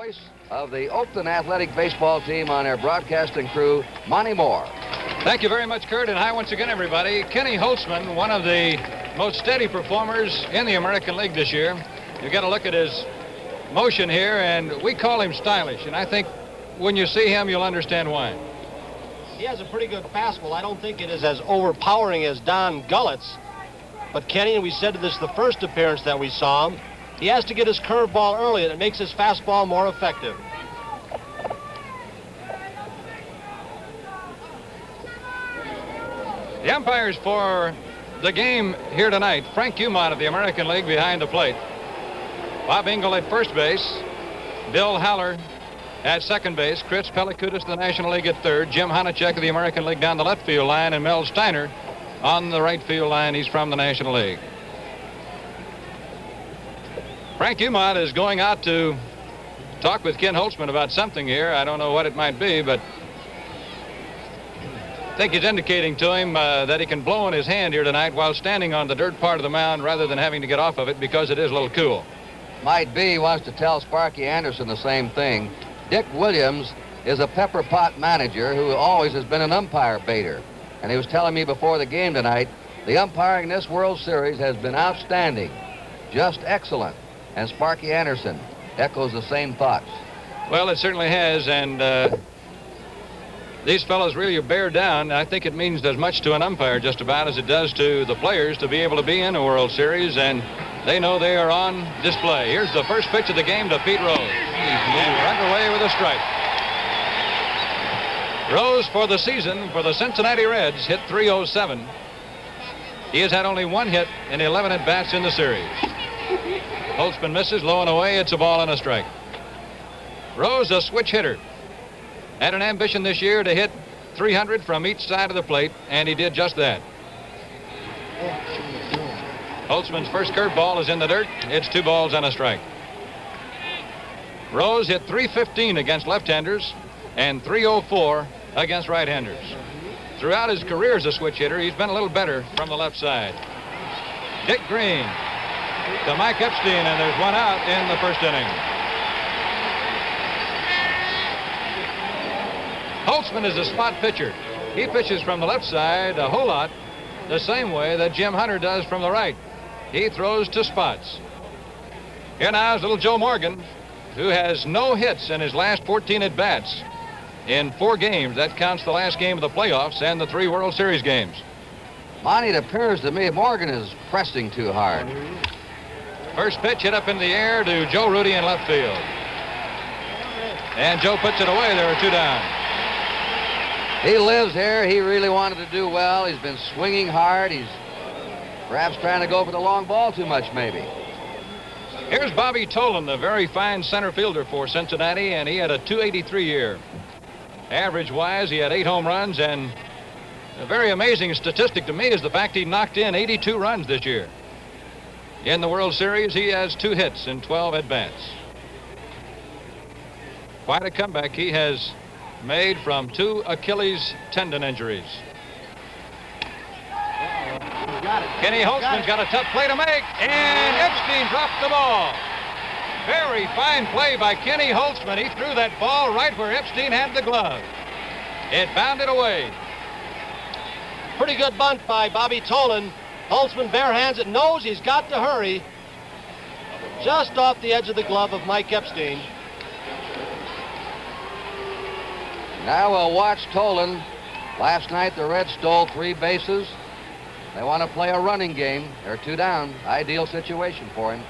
voice of the Oakland Athletic Baseball team on their broadcasting crew, Monty Moore. Thank you very much, Kurt, and hi once again, everybody. Kenny Holtzman, one of the most steady performers in the American League this year. You got to look at his motion here, and we call him stylish, and I think when you see him, you'll understand why. He has a pretty good fastball. I don't think it is as overpowering as Don Gullett's. But Kenny, and we said this the first appearance that we saw him, he has to get his curveball early, and it makes his fastball more effective. The umpires for the game here tonight: Frank Umont of the American League behind the plate, Bob Engel at first base, Bill Haller at second base, Chris Pelikutis of the National League at third, Jim Honachek of the American League down the left field line, and Mel Steiner on the right field line. He's from the National League. Frank Umont is going out to talk with Ken Holtzman about something here. I don't know what it might be, but I think he's indicating to him that he can blow in his hand here tonight while standing on the dirt part of the mound rather than having to get off of it because it is a little cool. Might be he wants to tell Sparky Anderson the same thing. Dick Williams is a pepper pot manager who always has been an umpire baiter. And he was telling me before the game tonight, the umpiring in this World Series has been outstanding, just excellent. And Sparky Anderson echoes the same thoughts. Well, it certainly has, and these fellows really bear down. I think it means as much to an umpire just about as it does to the players to be able to be in a World Series, and they know they are on display. Here's the first pitch of the game to Pete Rose, and we're underway with a strike. Rose, for the season, for the Cincinnati Reds, hit .307. He has had only one hit in 11 at-bats in the series. Holtzman misses, low and away. It's a ball and a strike. Rose, a switch hitter, had an ambition this year to hit 300 from each side of the plate, and he did just that. Holtzman's first curveball is in the dirt. It's 2 balls and a strike. Rose hit .315 against left-handers and .304 against right-handers. Throughout his career as a switch hitter, he's been a little better from the left side. Dick Green to Mike Epstein, and there's one out in the first inning. Holtzman is a spot pitcher. He pitches from the left side a whole lot the same way that Jim Hunter does from the right. He throws to spots. Here now is little Joe Morgan, who has no hits in his last 14 at-bats in 4 games. That counts the last game of the playoffs and the 3 World Series games. Monty, it appears to me Morgan is pressing too hard. First pitch hit up in the air to Joe Rudy in left field. And Joe puts it away. There are 2 down. He lives here. He really wanted to do well. He's been swinging hard. He's perhaps trying to go for the long ball too much, maybe. Here's Bobby Tolan, the very fine center fielder for Cincinnati, and he had a .283 year. Average-wise, he had 8 home runs, and a very amazing statistic to me is the fact he knocked in 82 runs this year. In the World Series, he has 2 hits in 12 at-bats. Quite a comeback he has made from 2 Achilles tendon injuries. Kenny Holtzman's got a tough play to make, and Epstein dropped the ball. Very fine play by Kenny Holtzman. He threw that ball right where Epstein had the glove. It bounded away. Pretty good bunt by Bobby Tolan. Holtzman barehands it, knows he's got to hurry. Just off the edge of the glove of Mike Epstein. Now we'll watch Tolan. Last night the Reds stole 3 bases. They want to play a running game. They're 2 down. Ideal situation for him.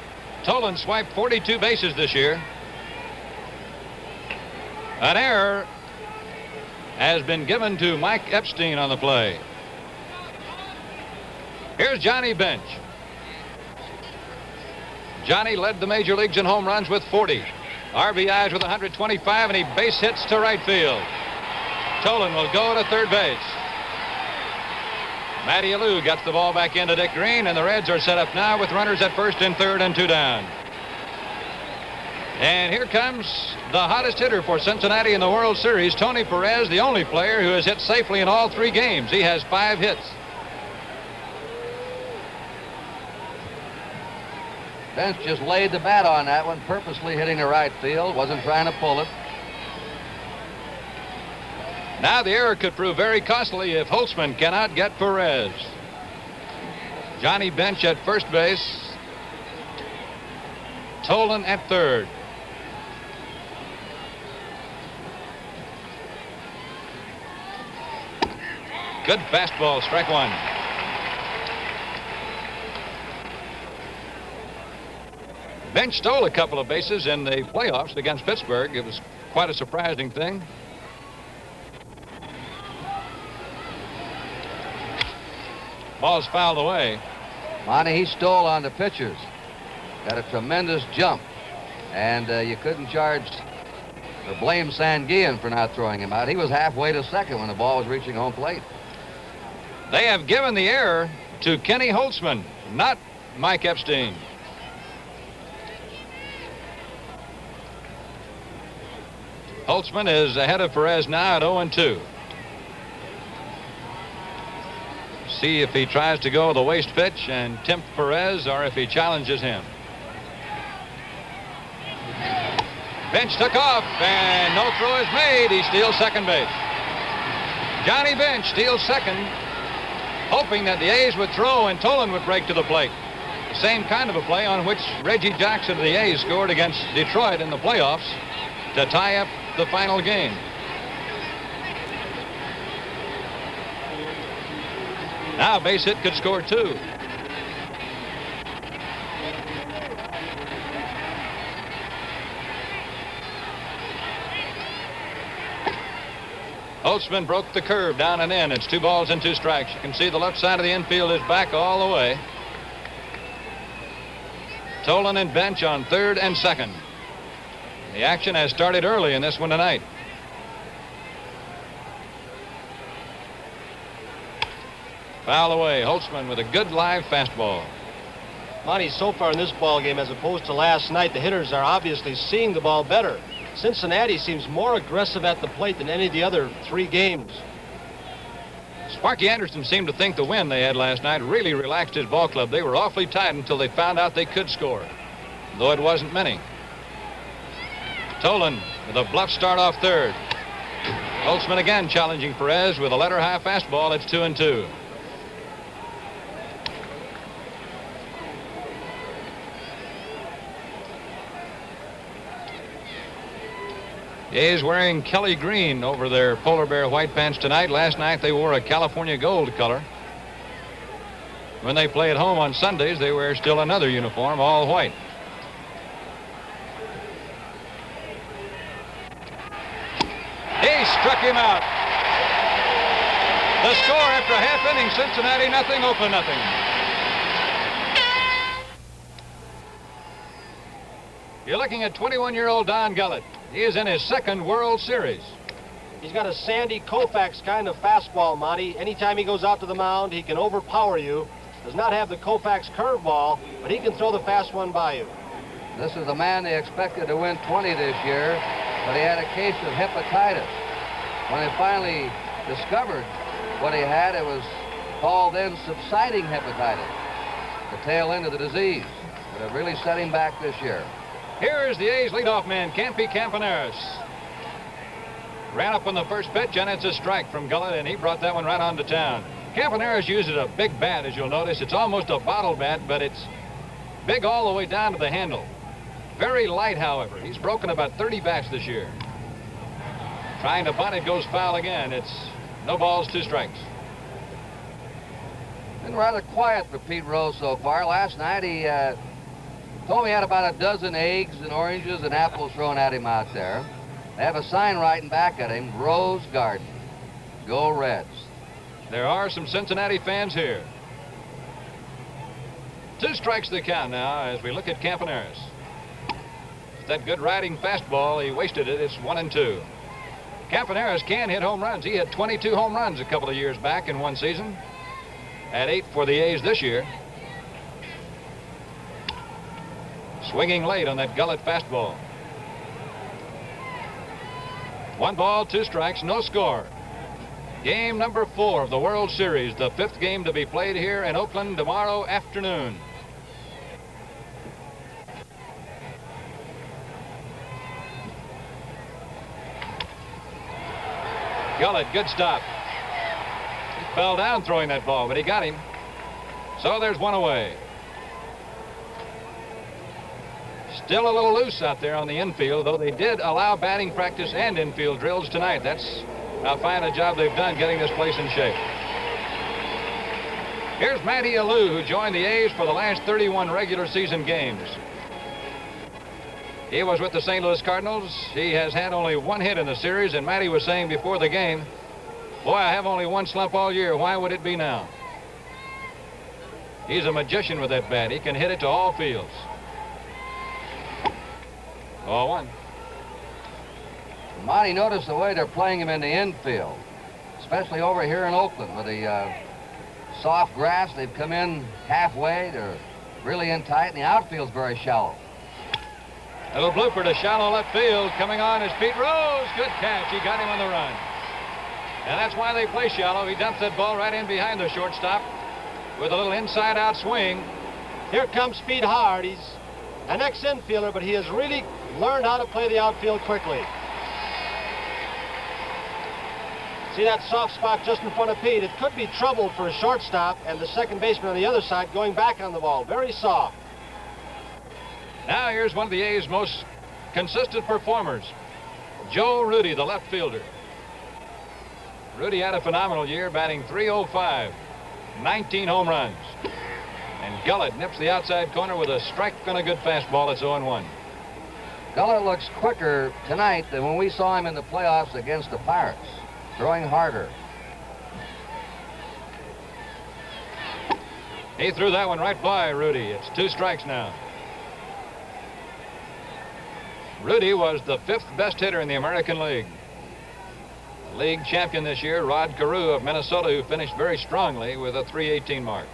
Tolan swiped 42 bases this year. An error has been given to Mike Epstein on the play. Here's Johnny Bench. Johnny led the major leagues in home runs with 40. RBIs with 125, and he base hits to right field. Tolan will go to third base. Matty Alou gets the ball back into Dick Green, and the Reds are set up now with runners at first and third and 2 down. And here comes the hottest hitter for Cincinnati in the World Series, Tony Perez, the only player who has hit safely in all 3 games. He has 5 hits. Bench just laid the bat on that one, purposely hitting the right field. Wasn't trying to pull it. Now the error could prove very costly if Holtzman cannot get Perez. Johnny Bench at first base. Tolan at third. Good fastball, strike one. Bench stole a couple of bases in the playoffs against Pittsburgh. It was quite a surprising thing. Ball's fouled away. Monty, he stole on the pitchers. Got a tremendous jump. And you couldn't charge or blame Sanguillen for not throwing him out. He was halfway to second when the ball was reaching home plate. They have given the error to Kenny Holtzman, not Mike Epstein. Holtzman is ahead of Perez now at 0-2. See if he tries to go the waste pitch and tempt Perez or if he challenges him. Bench took off and no throw is made. He steals second base. Johnny Bench steals second, hoping that the A's would throw and Tolan would break to the plate. The same kind of a play on which Reggie Jackson of the A's scored against Detroit in the playoffs to tie up the final game. Now a base hit could score two. Holtzman broke the curve down and in. It's 2 balls and 2 strikes. You can see the left side of the infield is back all the way. Tolan and Bench on third and second. The action has started early in this one tonight. Foul away. Holtzman with a good live fastball. Monty, so far in this ball game, as opposed to last night, the hitters are obviously seeing the ball better. Cincinnati seems more aggressive at the plate than any of the other 3 games. Sparky Anderson seemed to think the win they had last night really relaxed his ball club. They were awfully tight until they found out they could score, though it wasn't many. Tolan with a bluff start off third. Holtzman again challenging Perez with a letter-high fastball. It's 2-2. The A's wearing Kelly green over their polar bear white pants tonight. Last night they wore a California gold color. When they play at home on Sundays, they wear still another uniform, all white. He struck him out. The score after a half inning, Cincinnati nothing, Oakland nothing. You're looking at 21-year-old Don Gullett. He is in his second World Series. He's got a Sandy Koufax kind of fastball, Monty. Anytime he goes out to the mound, he can overpower you. Does not have the Koufax curveball, but he can throw the fast one by you. This is the man they expected to win 20 this year, but he had a case of hepatitis. When they finally discovered what he had, it was called then subsiding hepatitis, the tail end of the disease. But it really set him back this year. Here's the A's leadoff man, Campaneris. Ran up on the first pitch, and it's a strike from Gullet, and he brought that one right on to town. Campaneris uses a big bat, as you'll notice. It's almost a bottle bat, but it's big all the way down to the handle. Very light, however. He's broken about 30 bats this year. Trying to bunt, it goes foul again. It's no balls, 2 strikes. Been rather quiet for Pete Rose so far. Last night he told me he had about a dozen eggs and oranges and apples thrown at him out there. They have a sign writing back at him, Rose Garden. Go Reds. There are some Cincinnati fans here. 2 strikes the count now as we look at Campaneris. That good riding fastball, he wasted it. It's 1-2. Campaneris can hit home runs. He hit 22 home runs a couple of years back in one season. Had 8 for the A's this year. Swinging late on that Gullet fastball. 1 ball, 2 strikes, no score. Game number 4 of the World Series, the 5th game to be played here in Oakland tomorrow afternoon. Gullet, good stop. He fell down throwing that ball, but he got him. So there's one away. Still a little loose out there on the infield, though they did allow batting practice and infield drills tonight. That's how fine a job they've done getting this place in shape. Here's Matty Alou, who joined the A's for the last 31 regular season games. He was with the St. Louis Cardinals. He has had only one hit in the series, and Matty was saying before the game, boy, I have only one slump all year. Why would it be now? He's a magician with that bat. He can hit it to all fields. 0-1. Monty noticed the way they're playing him in the infield, especially over here in Oakland with the soft grass. They've come in halfway. They're really in tight, and the outfield's very shallow. A little blooper to shallow left field. Coming on is Pete Rose. Good catch. He got him on the run. And that's why they play shallow. He dumps that ball right in behind the shortstop with a little inside-out swing. Here comes Pete Hard. He's an ex-infielder, but he has really learned how to play the outfield quickly. See that soft spot just in front of Pete? It could be trouble for a shortstop and the second baseman on the other side going back on the ball. Very soft. Now here's one of the A's most consistent performers, Joe Rudy, the left fielder. Rudy had a phenomenal year, batting .305, 19 home runs. And Gullet nips the outside corner with a strike on a good fastball. It's 0-1. Gullet looks quicker tonight than when we saw him in the playoffs against the Pirates, throwing harder. He threw that one right by Rudy. It's 2 strikes now. Rudy was the 5th best hitter in the American League. League champion this year, Rod Carew of Minnesota, who finished very strongly with a .318 mark.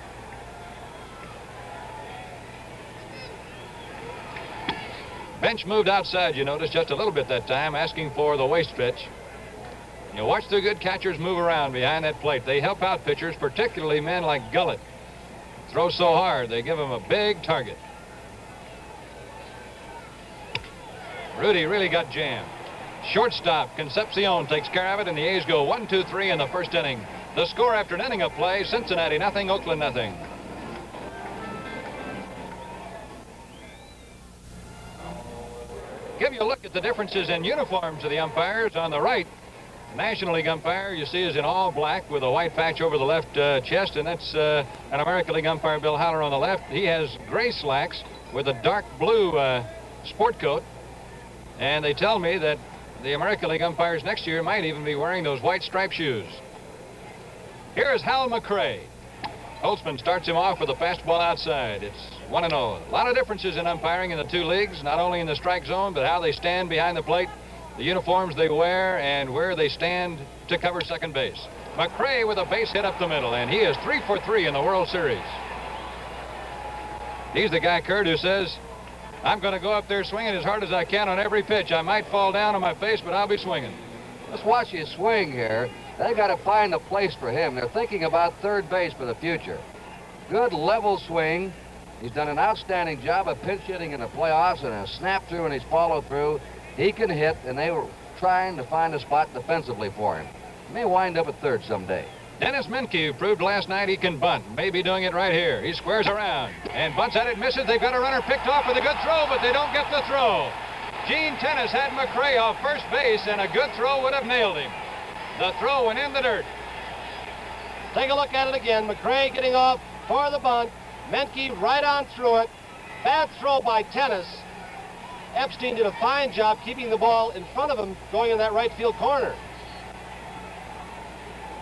Bench moved outside, you notice, just a little bit that time, asking for the waste pitch. You watch the good catchers move around behind that plate. They help out pitchers, particularly men like Gullet. Throw so hard, they give him a big target. Rudy really got jammed. Shortstop Concepcion takes care of it, and the A's go 1-2-3 in the first inning. The score after an inning of play, Cincinnati nothing, Oakland nothing. Give you a look at the differences in uniforms of the umpires. On the right, National League umpire you see is in all black with a white patch over the left chest, and that's an American League umpire, Bill Haller, on the left. He has gray slacks with a dark blue sport coat. And they tell me that the American League umpires next year might even be wearing those white striped shoes. Here is Hal McRae. Holtzman starts him off with a fastball outside. It's 1-0. A lot of differences in umpiring in the two leagues, not only in the strike zone, but how they stand behind the plate, the uniforms they wear, and where they stand to cover second base. McRae with a base hit up the middle, and he is 3 for 3 in the World Series. He's the guy, Kurt, who says, I'm going to go up there swinging as hard as I can on every pitch. I might fall down on my face, but I'll be swinging. Let's watch his swing here. They got to find a place for him. They're thinking about third base for the future. Good level swing. He's done an outstanding job of pinch hitting in the playoffs, and a snap through and his follow through. He can hit, and they were trying to find a spot defensively for him. He may wind up at third someday. Dennis Miscue proved last night he can bunt. Maybe doing it right here. He squares around and bunts at it, misses. They've got a runner picked off with a good throw, but they don't get the throw. Gene Tenace had McRae off first base, and a good throw would have nailed him. The throw went in the dirt. Take a look at it again. McRae getting off for the bunt. Menke right on through it. Bad throw by Tenace. Epstein did a fine job keeping the ball in front of him going in that right field corner.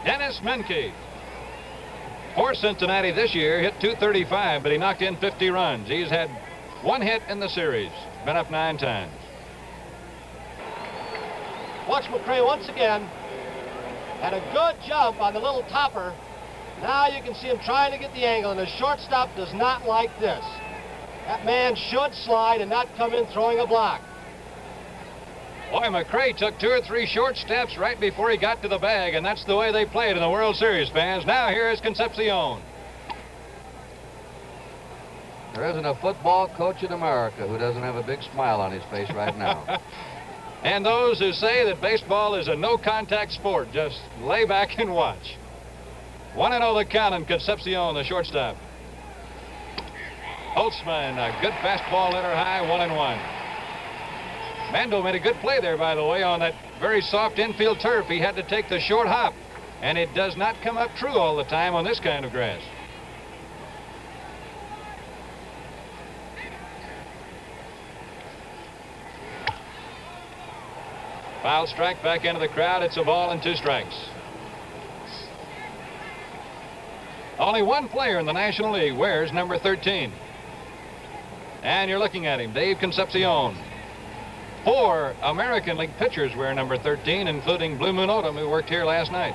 Dennis Menke. For Cincinnati this year, hit .235, but he knocked in 50 runs. He's had one hit in the series. Been up 9 times. Watch McRae once again. Had a good jump on the little topper. Now you can see him trying to get the angle, and the shortstop does not like this. That man should slide and not come in throwing a block. Boy, McRae took 2 or 3 short steps right before he got to the bag, and that's the way they play it in the World Series, fans. Now here is Concepcion. There isn't a football coach in America who doesn't have a big smile on his face right now. And those who say that baseball is a no-contact sport, just lay back and watch. 1-0 the count, and Concepcion, the shortstop. Holtzman, a good fastball in her high, 1-1. Mangual made a good play there, by the way, on that very soft infield turf. He had to take the short hop, and it does not come up true all the time on this kind of grass. Foul strike back into the crowd. It's a ball and 2 strikes. Only one player in the National League wears number 13. And you're looking at him, Dave Concepcion. 4 American League pitchers wear number 13, including Blue Moon Odom, who worked here last night.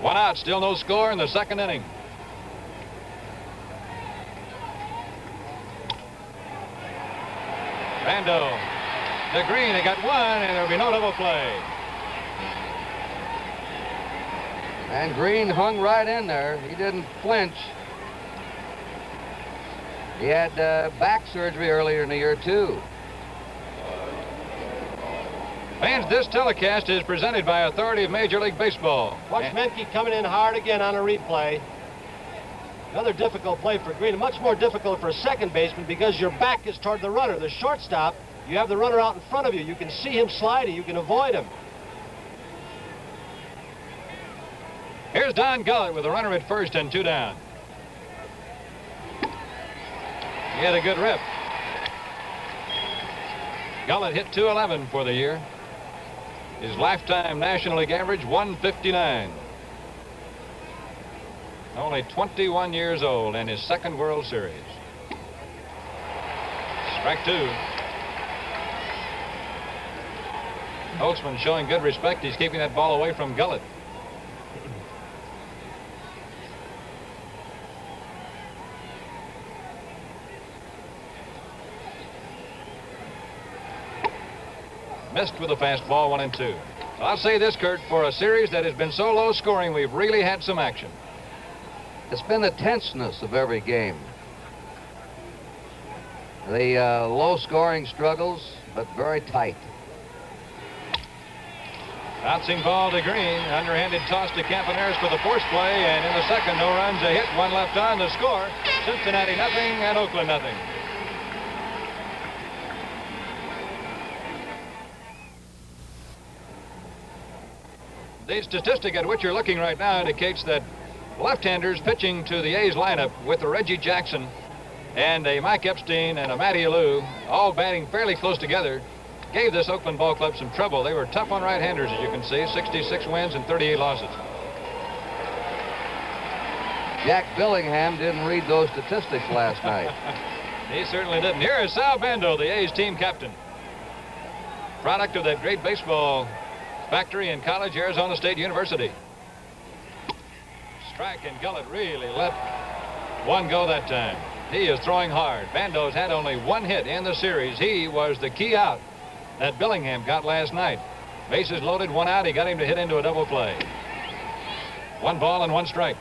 1 out, still no score in the second inning. Bando to Green, they got 1, and there'll be no double play. And Green hung right in there. He didn't flinch. He had back surgery earlier in the year, too. Fans, this telecast is presented by authority of Major League Baseball. Watch Menke coming in hard again on a replay. Another difficult play for Green, much more difficult for a second baseman because your back is toward the runner. The shortstop, you have the runner out in front of you. You can see him sliding. You can avoid him. Here's Don Gullett with a runner at first and 2 down. He had a good rip. Gullet hit .211 for the year. His lifetime National League average, 159. Only 21 years old and his second World Series. Strike 2. Holtzman showing good respect. He's keeping that ball away from Gullet. Missed with a fastball, 1-2. I'll say this, Kurt, for a series that has been so low scoring, we've really had some action. It's been the tenseness of every game. The low scoring struggles, but very tight. Bouncing ball to Green. Underhanded toss to Campaneris for the force play, and in the second, no runs, a hit, 1 left on. The score, Cincinnati nothing and Oakland nothing. The statistic at which you're looking right now indicates that left-handers pitching to the A's lineup with a Reggie Jackson and a Mike Epstein and a Matty Alou, all batting fairly close together, gave this Oakland ball club some trouble. They were tough on right-handers, as you can see, 66 wins and 38 losses. Jack Billingham didn't read those statistics last night. He certainly didn't. Here is Sal Bando, the A's team captain. Product of that great baseball factory in College, Arizona State University. Strike, and Gullet really let one go that time. He is throwing hard. Bando's had only 1 hit in the series. He was the key out that Billingham got last night. Bases loaded, 1 out. He got him to hit into a double play. 1 ball and 1 strike.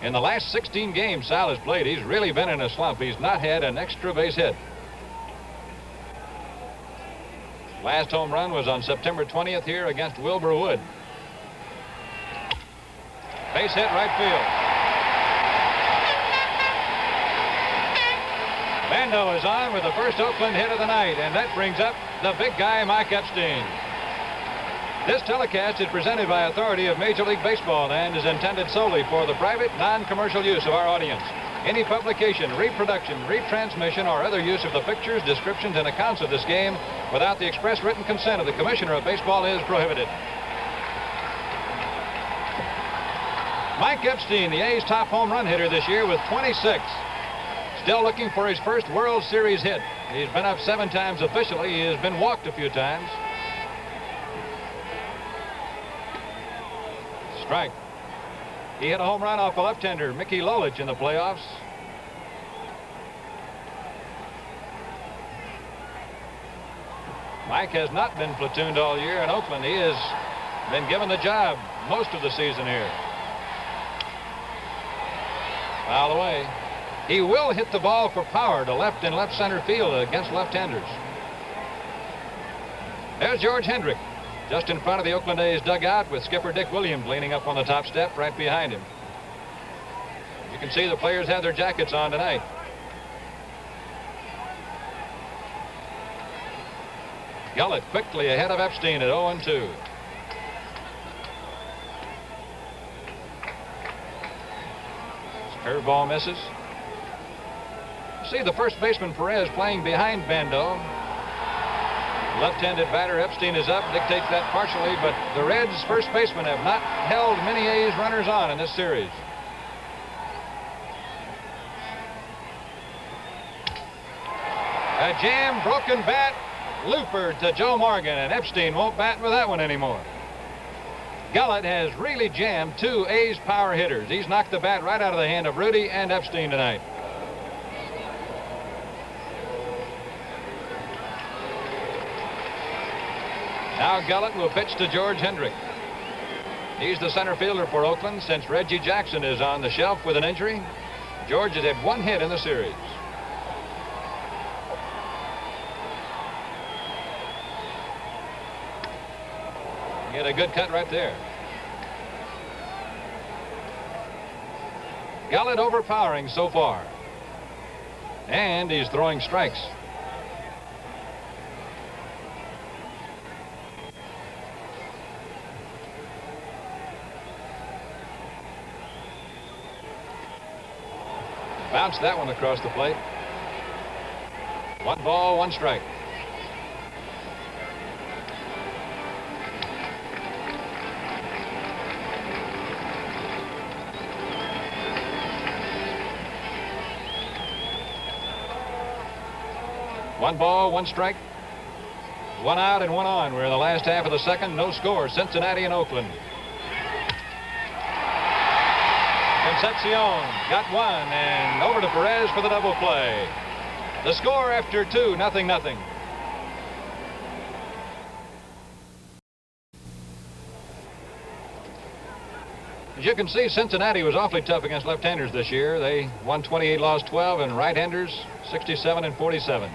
In the last 16 games Sal has played, he's really been in a slump. He's not had an extra base hit. Last home run was on September 20th here against Wilbur Wood. Base hit, right field. Bando is on with the first Oakland hit of the night, and that brings up the big guy, Mike Epstein. This telecast is presented by authority of Major League Baseball and is intended solely for the private, non-commercial use of our audience. Any publication, reproduction, retransmission, or other use of the pictures, descriptions, and accounts of this game without the express written consent of the Commissioner of Baseball is prohibited. Mike Epstein, the A's top home run hitter this year with 26. Still looking for his first World Series hit. He's been up 7 times officially. He has been walked a few times. Strike. He hit a home run off a left-hander, Mickey Lolich, in the playoffs. Mike has not been platooned all year in Oakland. He has been given the job most of the season here. Foul away. He will hit the ball for power to left and left center field against left-handers. There's George Hendrick, just in front of the Oakland A's dugout with skipper Dick Williams leaning up on the top step right behind him. You can see the players have their jackets on tonight. Gullet quickly ahead of Epstein at 0-2. Curveball misses. See the first baseman Perez playing behind Bando. Left-handed batter Epstein is up, dictates that partially, but the Reds' first basemen have not held many A's runners on in this series. A jam, broken bat, looper to Joe Morgan, and Epstein won't bat with that one anymore. Gullet has really jammed two A's power hitters. He's knocked the bat right out of the hand of Rudy and Epstein tonight. Now Gullet will pitch to George Hendrick. He's the center fielder for Oakland since Reggie Jackson is on the shelf with an injury. George has had one hit in the series. Get a good cut right there. Gullet overpowering so far. And he's throwing strikes. Bounced that one across the plate. 1 ball, 1 strike. One ball, 1 strike. 1 out and 1 on. We're in the last half of the second. No score. Cincinnati and Oakland. Concepcion got 1 and over to Perez for the double play. The score after 2, 0-0. As you can see, Cincinnati was awfully tough against left-handers this year. They won 28, lost 12, and right-handers 67 and 47.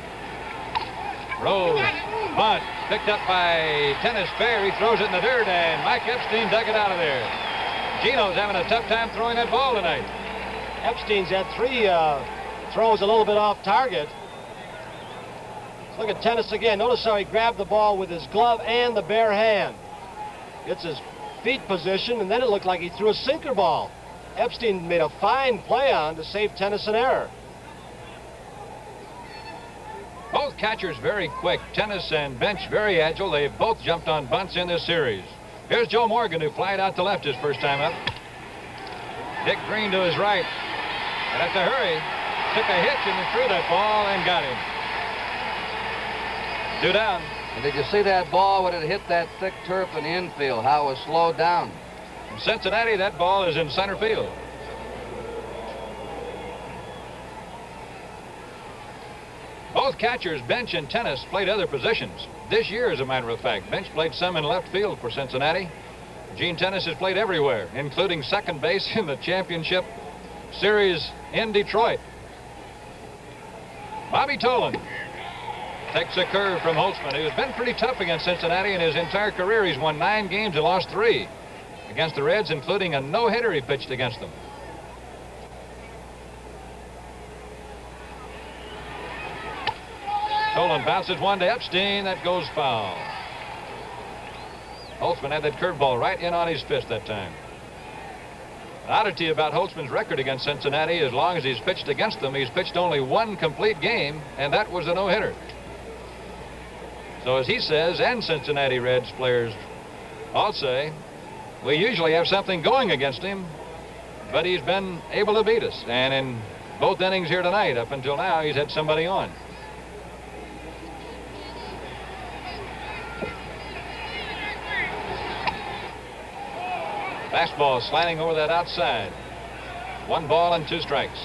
Rose, bunt, picked up by Tenace fair. He throws it in the dirt, and Mike Epstein dug it out of there. Gino's having a tough time throwing that ball tonight. Epstein's had 3 throws a little bit off target. Look at Tenace again. Notice how he grabbed the ball with his glove and the bare hand. Gets his feet position, and then it looked like he threw a sinker ball. Epstein made a fine play on to save Tenace an error. Both catchers very quick. Tenace and Bench very agile. They've both jumped on bunts in this series. Here's Joe Morgan, who flied out to left his first time up. Dick Green to his right. But have to hurry. Took a hitch and threw that ball and got him. 2 down. And did you see that ball when it hit that thick turf in the infield, how it was slowed down? In Cincinnati, that ball is in center field. Both catchers, Bench and Tenace, played other positions. This year, as a matter of fact, Bench played some in left field for Cincinnati. Gene Tenace has played everywhere, including second base in the championship series in Detroit. Bobby Tolan takes a curve from Holtzman, who's been pretty tough against Cincinnati in his entire career. He's won 9 games and lost 3 against the Reds, including a no-hitter he pitched against them. Tolan bounces one to Epstein. That goes foul. Holtzman had that curveball right in on his fist that time. An oddity about Holtzman's record against Cincinnati, as long as he's pitched against them, he's pitched only 1 complete game, and that was a no-hitter. So as he says, and Cincinnati Reds players all say, we usually have something going against him, but he's been able to beat us. And in both innings here tonight, up until now, he's had somebody on. Fastball slanting over that outside. 1 ball and 2 strikes.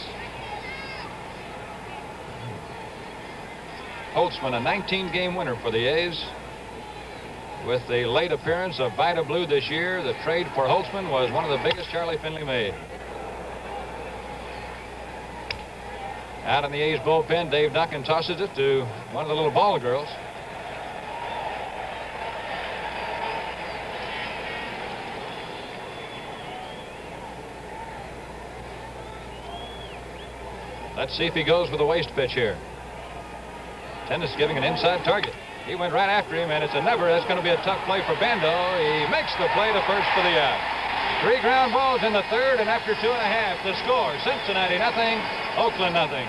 Holtzman, a 19-game winner for the A's. With the late appearance of Vida Blue this year, the trade for Holtzman was one of the biggest Charlie Finley made. Out in the A's bullpen, Dave Duncan tosses it to one of the little ball girls. Let's see if he goes for the waste pitch here. Tenace giving an inside target. He went right after him, and it's a never. That's going to be a tough play for Bando. He makes the play to first for the out. 3 ground balls in the third, and after 2.5, the score: Cincinnati nothing, Oakland nothing.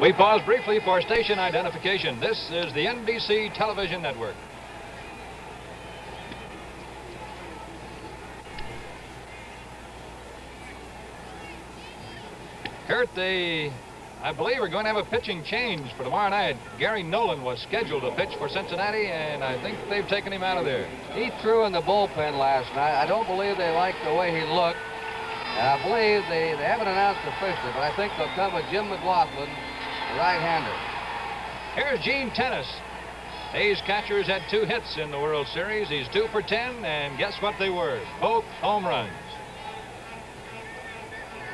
We pause briefly for station identification. This is the NBC Television Network. Kurt, I believe we're going to have a pitching change for tomorrow night. Gary Nolan was scheduled to pitch for Cincinnati, and I think they've taken him out of there. He threw in the bullpen last night. I don't believe they liked the way he looked. And I believe they haven't announced officially, but I think they'll come with Jim McLaughlin, the right-hander. Here's Gene Tenace. A's catchers had 2 hits in the World Series. He's 2 for 10, and guess what they were? Both home runs.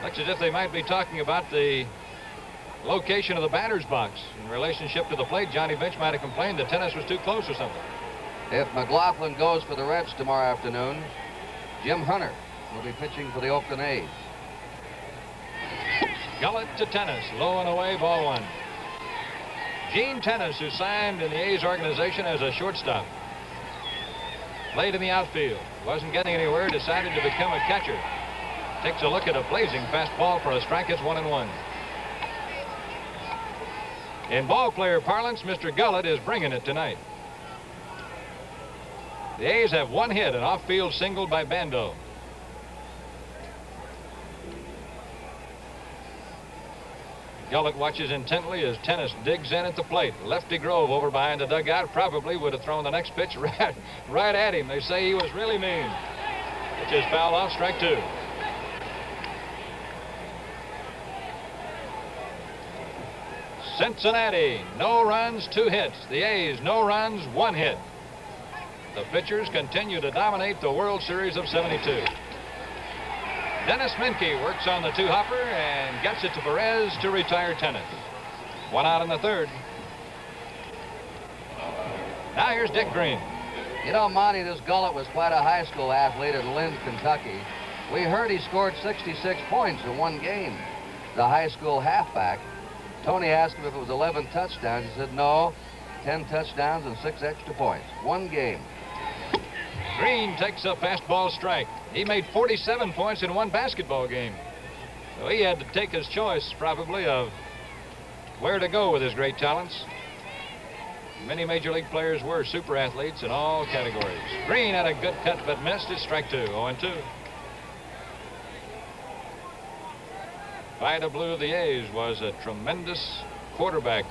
Looks as if they might be talking about the location of the batter's box in relationship to the plate. Johnny Bench might have complained that Tenace was too close or something. If McLaughlin goes for the Reds tomorrow afternoon, Jim Hunter will be pitching for the Oakland A's. Gullet to Tenace, low and away, ball 1. Gene Tenace, who signed in the A's organization as a shortstop, played in the outfield, wasn't getting anywhere, decided to become a catcher. Takes a look at a blazing fastball for a strike. It's 1-1. In ball player parlance, Mr. Gullet is bringing it tonight. The A's have 1 hit, an off-field single by Bando. Gullet watches intently as Tenace digs in at the plate. Lefty Grove over behind the dugout probably would have thrown the next pitch right at him. They say he was really mean. Pitch is fouled off, strike 2. Cincinnati, no runs, 2 hits. The A's, no runs, 1 hit. The pitchers continue to dominate the World Series of '72. Dennis Menke works on the 2-hopper and gets it to Perez to retire Tenace. 1 out in the 3rd. Now here's Dick Green. You know, Monty, this Gullet was quite a high school athlete at Lynn, Kentucky. We heard he scored 66 points in 1 game. The high school halfback. Tony asked him if it was 11 touchdowns. He said no, 10 touchdowns and 6 extra points. 1 game. Green takes a fastball strike. He made 47 points in 1 basketball game. So he had to take his choice, probably, of where to go with his great talents. Many major league players were super athletes in all categories. Green had a good cut but missed. It's strike 2, 0-2. Vida Blue of the A's was a tremendous quarterback.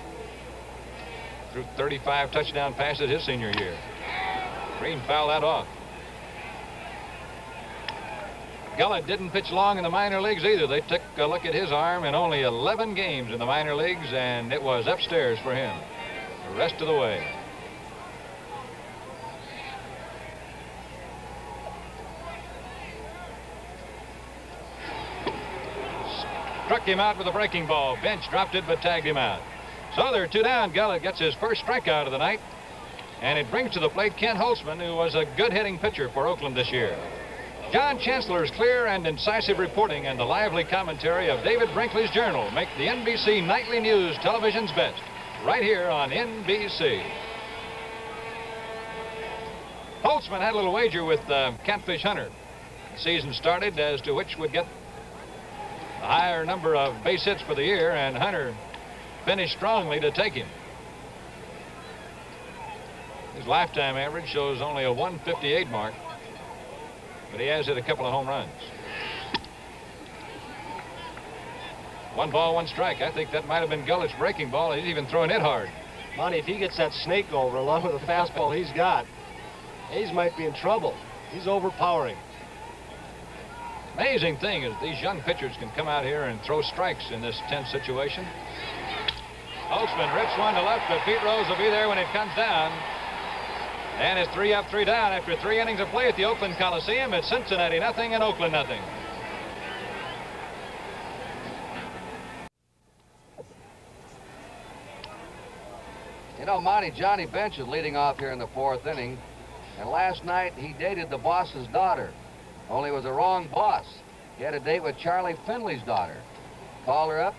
Threw 35 touchdown passes his senior year. Green fouled that off. Gullet didn't pitch long in the minor leagues either. They took a look at his arm in only 11 games in the minor leagues, and it was upstairs for him the rest of the way. Struck him out with a breaking ball. Bench dropped it but tagged him out. So they're 2 down. Gullet gets his first strikeout of the night. And it brings to the plate Ken Holtzman, who was a good hitting pitcher for Oakland this year. John Chancellor's clear and incisive reporting and the lively commentary of David Brinkley's Journal make the NBC Nightly News television's best. Right here on NBC. Holtzman had a little wager with Catfish Hunter. The season started as to which would get a higher number of base hits for the year, and Hunter finished strongly to take him. His lifetime average shows only a 158 mark, but he has hit a couple of home runs. 1 ball, 1 strike. I think that might have been Gullet's breaking ball. He's even throwing it hard. Monty, if he gets that snake over along with the fastball he's got, A's might be in trouble. He's overpowering. Amazing thing is these young pitchers can come out here and throw strikes in this tense situation. Holtzman rips one to left, but Pete Rose will be there when it comes down. And it's 3 up, 3 down after 3 innings of play at the Oakland Coliseum. It's Cincinnati nothing and Oakland nothing. You know, Monty, Johnny Bench is leading off here in the 4th inning. And last night he dated the boss's daughter. Only it was the wrong boss. He had a date with Charlie Finley's daughter. Called her up,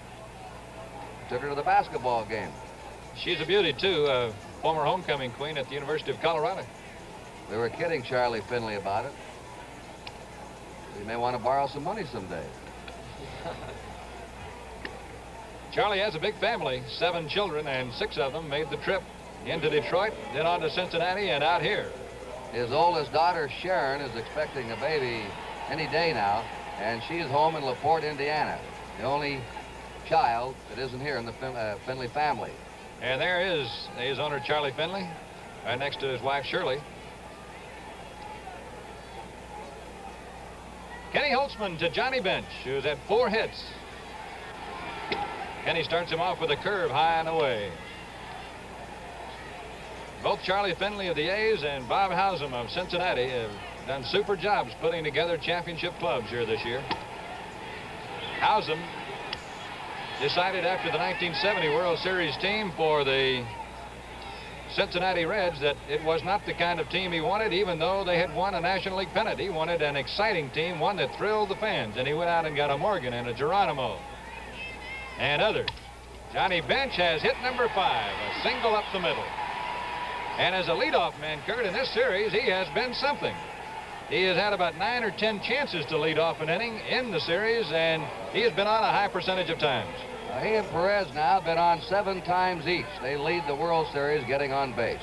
took her to the basketball game. She's a beauty, too. Former homecoming queen at the University of Colorado. We were kidding Charlie Finley about it. He may want to borrow some money someday. Charlie has a big family, 7 children, and 6 of them made the trip into Detroit, then on to Cincinnati, and out here. His oldest daughter, Sharon, is expecting a baby any day now, and she's home in LaPorte, Indiana. The only child that isn't here in the Finley family. And there is his owner, Charlie Finley, right next to his wife, Shirley. Kenny Holtzman to Johnny Bench, who's had 4 hits. Kenny starts him off with a curve high and away. Both Charlie Finley of the A's and Bob Howsam of Cincinnati have done super jobs putting together championship clubs here this year. Howsam decided after the 1970 World Series team for the Cincinnati Reds that it was not the kind of team he wanted, even though they had won a National League pennant. He wanted an exciting team, one that thrilled the fans, and he went out and got a Morgan and a Geronimo and others. Johnny Bench has hit number 5, a single up the middle. And as a leadoff man, Kurt, in this series, he has been something. He has had about 9 or 10 chances to lead off an inning in the series, and he has been on a high percentage of times. He and Perez now have been on 7 times each. They lead the World Series getting on base.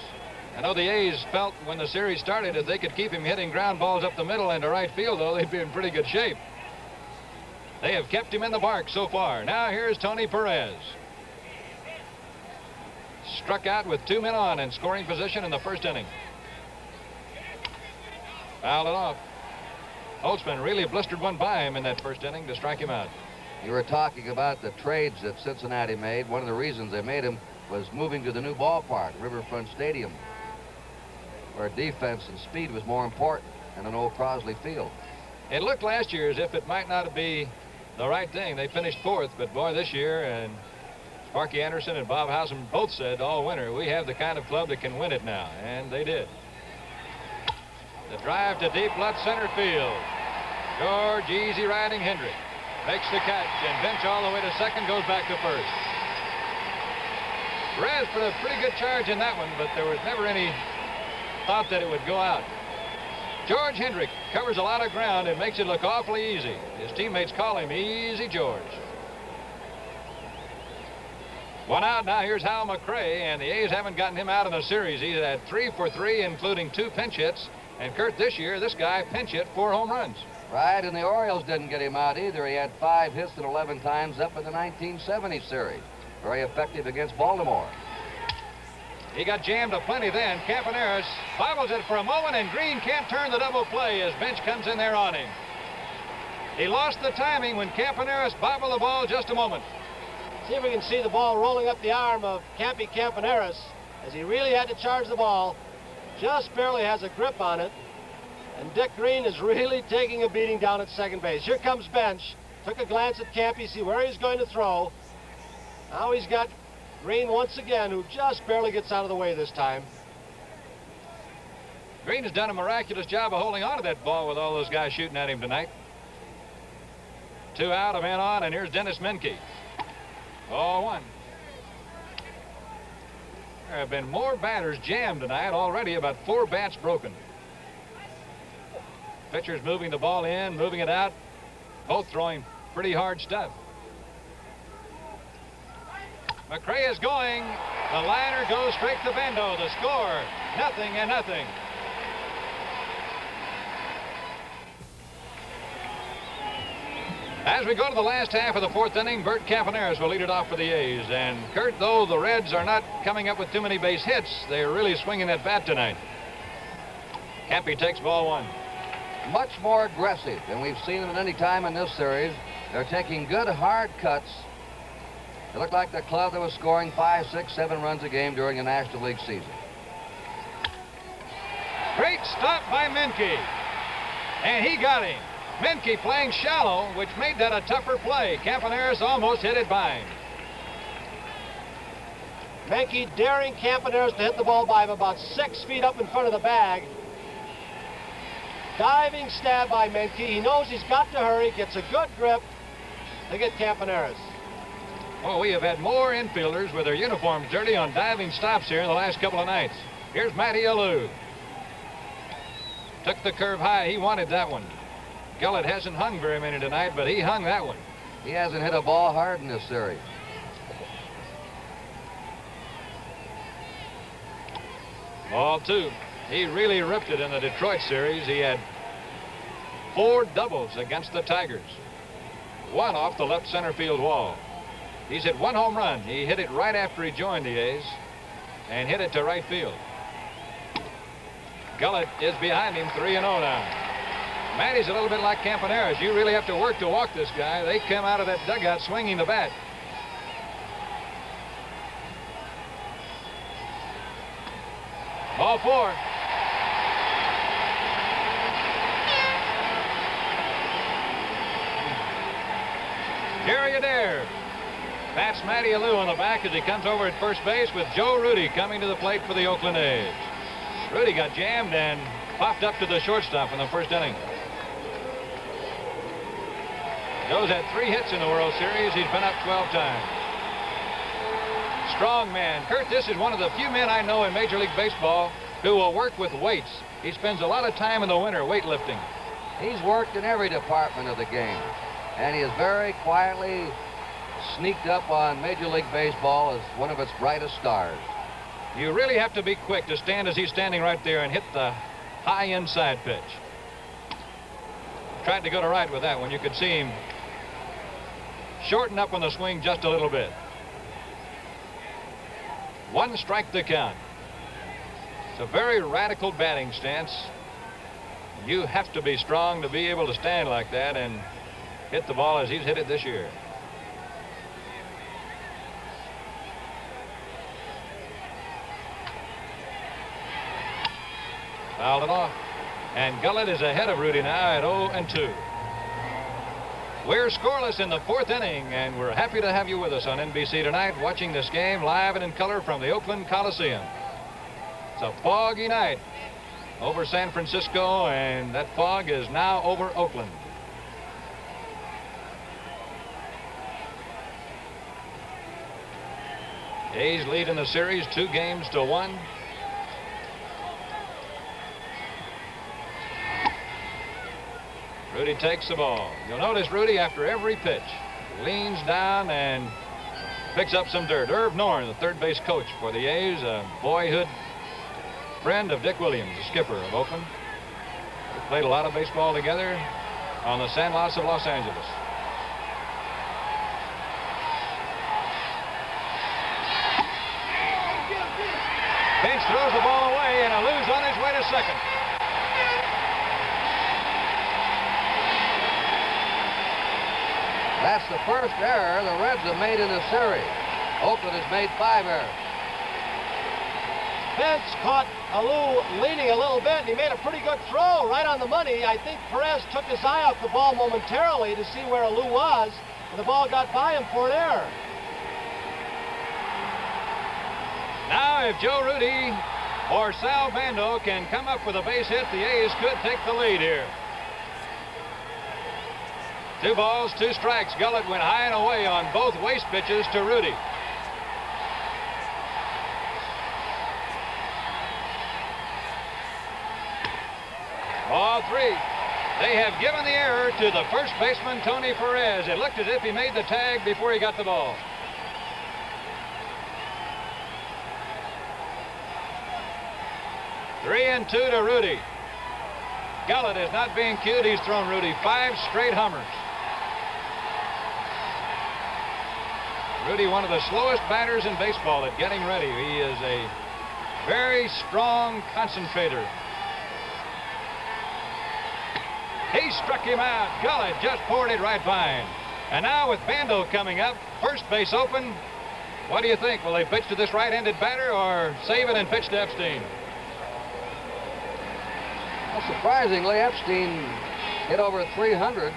I know the A's felt when the series started if they could keep him hitting ground balls up the middle and to right field, though, they'd be in pretty good shape. They have kept him in the park so far. Now here's Tony Perez. Struck out with 2 men on in scoring position in the 1st inning. Fouled it off. Holtzman really blistered one by him in that 1st inning to strike him out. You were talking about the trades that Cincinnati made. One of the reasons they made them was moving to the new ballpark, Riverfront Stadium, where defense and speed was more important than an old Crosley Field. It looked last year as if it might not be the right thing. They finished 4th, but boy, this year, and Sparky Anderson and Bob Howsam both said all winter, we have the kind of club that can win it now, and they did. The drive to deep left center field. George easy riding Hendrick makes the catch, and Bench all the way to 2nd, goes back to 1st. Perez put a pretty good charge in that one, but there was never any thought that it would go out. George Hendrick covers a lot of ground and makes it look awfully easy. His teammates call him Easy George. 1 out. Now here's Hal McRae, and the A's haven't gotten him out in the series. He's had 3 for 3, including 2 pinch hits. And Kurt, this year, this guy pinch hit 4 home runs. Right, and the Orioles didn't get him out either. He had 5 hits and 11 times up in the 1970 series. Very effective against Baltimore. He got jammed aplenty then. Campaneris bobbles it for a moment, and Green can't turn the double play as Bench comes in there on him. He lost the timing when Campaneris bobbled the ball just a moment. See if we can see the ball rolling up the arm of Campy Campaneris as he really had to charge the ball. Just barely has a grip on it. And Dick Green is really taking a beating down at 2nd base. Here comes Bench. Took a glance at Campy, see where he's going to throw. Now he's got Green once again, who just barely gets out of the way this time. Green has done a miraculous job of holding on to that ball with all those guys shooting at him tonight. 2 out, a man on, and here's Dennis Menke. 0-1. There have been more batters jammed tonight, already about 4 bats broken. Pitchers moving the ball in, moving it out, both throwing pretty hard stuff. McRae is going. The liner goes straight to Bando. The score, 0-0. As we go to the last half of the 4th inning, Bert Campaneris will lead it off for the A's. And Kurt, though the Reds are not coming up with too many base hits, they're really swinging that bat tonight. Campy takes ball 1. Much more aggressive than we've seen them at any time in this series. They're taking good hard cuts. They look like the club that was scoring 5, 6, 7 runs a game during the National League season. Great stop by Miscue. And he got him. Miscue playing shallow, which made that a tougher play. Campaneris almost hit it by him. Miscue daring Campaneris to hit the ball by him about 6 feet up in front of the bag. Diving stab by Miscue. He knows he's got to hurry, gets a good grip to get Campaneris. Oh, we have had more infielders with their uniforms dirty on diving stops here in the last couple of nights. Here's Matty Alou. Took the curve high. He wanted that one. Gullet hasn't hung very many tonight, but he hung that one. He hasn't hit a ball hard in this series. Ball 2. He really ripped it in the Detroit series. He had 4 doubles against the Tigers. 1 off the left center field wall. He's hit 1 home run. He hit it right after he joined the A's and hit it to right field. Gullet is behind him, 3-0 now. Matty's a little bit like Campaneris. You really have to work to walk this guy. They come out of that dugout swinging the bat. Ball 4. Jerry Adair bats Matty Alou on the back as he comes over at first base with Joe Rudy coming to the plate for the Oakland A's. Rudy got jammed and popped up to the shortstop in the first inning. Joe's had 3 hits in the World Series. He's been up 12 times. Strong man. Kurt, this is one of the few men I know in Major League Baseball who will work with weights. He spends a lot of time in the winter weightlifting. He's worked in every department of the game, and he has very quietly sneaked up on Major League Baseball as one of its brightest stars. You really have to be quick to stand as he's standing right there and hit the high inside pitch. Tried to go to right with that one. You could see him shorten up on the swing just a little bit. 1 strike to count. It's a very radical batting stance. You have to be strong to be able to stand like that and hit the ball as he's hit it this year. Fouled it off. And Gullet is ahead of Rudy now at 0-2. We're scoreless in the 4th inning, and we're happy to have you with us on NBC tonight, watching this game live and in color from the Oakland Coliseum. It's a foggy night over San Francisco, and that fog is now over Oakland. A's lead in the series 2-1. Rudy takes the ball. You'll notice Rudy, after every pitch, leans down and picks up some dirt. Irv Norn, the third base coach for the A's, a boyhood friend of Dick Williams, the skipper of Oakland. They played a lot of baseball together on the sandlots of Los Angeles. Finch throws the ball away, and Alou's on his way to second. That's the first error the Reds have made in the series. Oakland has made 5 errors. Finch caught Alou leaning a little bit, and he made a pretty good throw right on the money. I think Perez took his eye off the ball momentarily to see where Alou was, and the ball got by him for an error. Now, if Joe Rudy or Sal Bando can come up with a base hit, the A's could take the lead here. 2 balls, 2 strikes. Gullet went high and away on both waste pitches to Rudy. Ball 3. They have given the error to the first baseman, Tony Perez. It looked as if he made the tag before he got the ball. Three and 2 to Rudy. Gullet is not being cued. He's thrown Rudy 5 straight homers. Rudy, one of the slowest batters in baseball at getting ready. He is a very strong concentrator. He struck him out. Gullet just poured it right by him. And now with Bando coming up, first base open, what do you think? Will they pitch to this right-handed batter or save it and pitch to Epstein? Well, surprisingly, Epstein hit over 300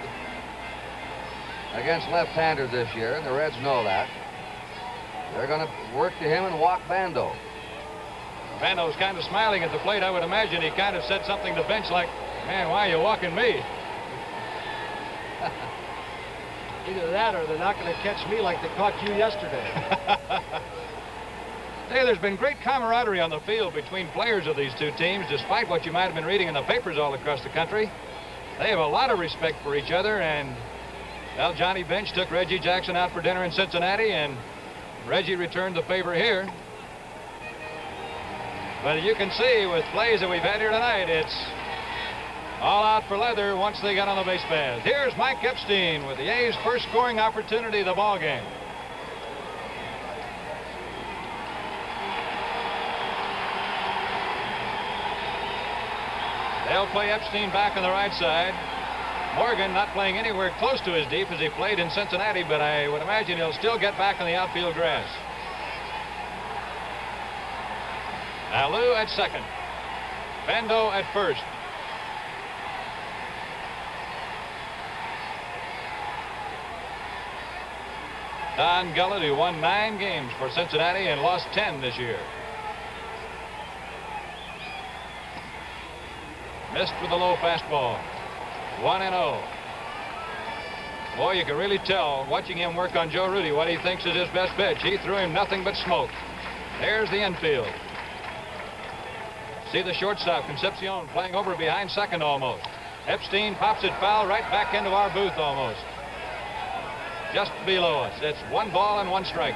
against left-handers this year, and the Reds know that. They're going to work to him and walk Bando. Bando's kind of smiling at the plate. I would imagine he kind of said something to bench like, man, why are you walking me? Either that or they're not going to catch me like they caught you yesterday. Hey, there's been great camaraderie on the field between players of these two teams, despite what you might have been reading in the papers all across the country. They have a lot of respect for each other, and, well, Johnny Bench took Reggie Jackson out for dinner in Cincinnati, and Reggie returned the favor here. But you can see with plays that we've had here tonight, it's all out for leather once they get on the base paths. Here's Mike Epstein with the A's first scoring opportunity of the ball game. They'll play Epstein back on the right side. Morgan not playing anywhere close to as deep as he played in Cincinnati, but I would imagine he'll still get back on the outfield grass. Alou at second. Bando at first. Don Gullett, who won 9 games for Cincinnati and lost 10 this year. Missed with a low fastball. 1-0. Boy, you can really tell, watching him work on Joe Rudy, what he thinks is his best pitch. He threw him nothing but smoke. There's the infield. See the shortstop, Concepcion, playing over behind second almost. Epstein pops it foul right back into our booth almost. Just below us. It's 1 ball and 1 strike.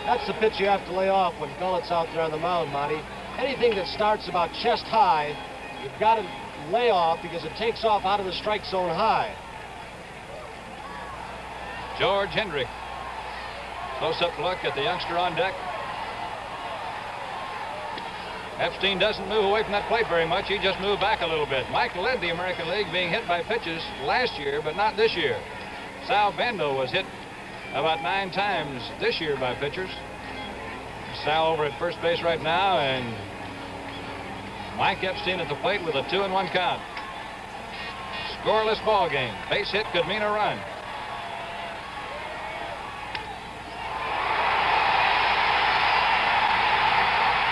That's the pitch you have to lay off when Gullet's out there on the mound, Monty. Anything that starts about chest high, you've got to lay off because it takes off out of the strike zone high. George Hendrick. Close-up look at the youngster on deck. Epstein doesn't move away from that plate very much. He just moved back a little bit. Mike led the American League being hit by pitches last year, but not this year. Sal Bando was hit about 9 times this year by pitchers. Sal over at first base right now, and Mike Epstein at the plate with a 2-1 count. Scoreless ball game. Base hit could mean a run.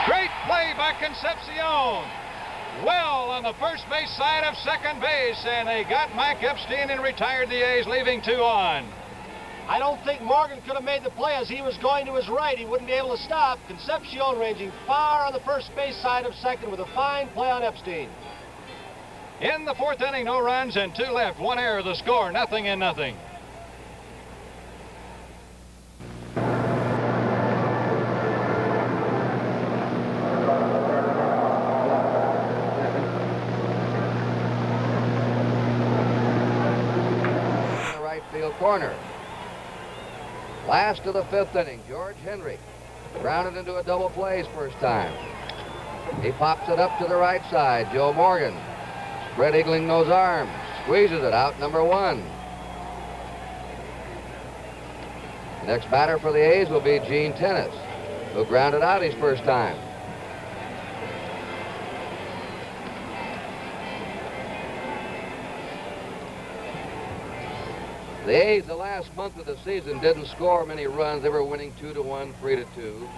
Great play by Concepcion. Well on the first base side of second base, and they got Mike Epstein and retired the A's, leaving 2 on. I don't think Morgan could have made the play as he was going to his right. He wouldn't be able to stop. Concepcion ranging far on the first base side of second with a fine play on Epstein. In the 4th inning, no runs and 2 left. 1 error, the score, 0-0. Corner. Last of the 5th inning, George Hendrick grounded into a double play his first time. He pops it up to the right side. Joe Morgan spread eagling those arms, squeezes it out, number 1. The next batter for the A's will be Gene Tenace, who grounded out his first time. The A's, the last month of the season, didn't score many runs. They were winning 2-1, 3-2.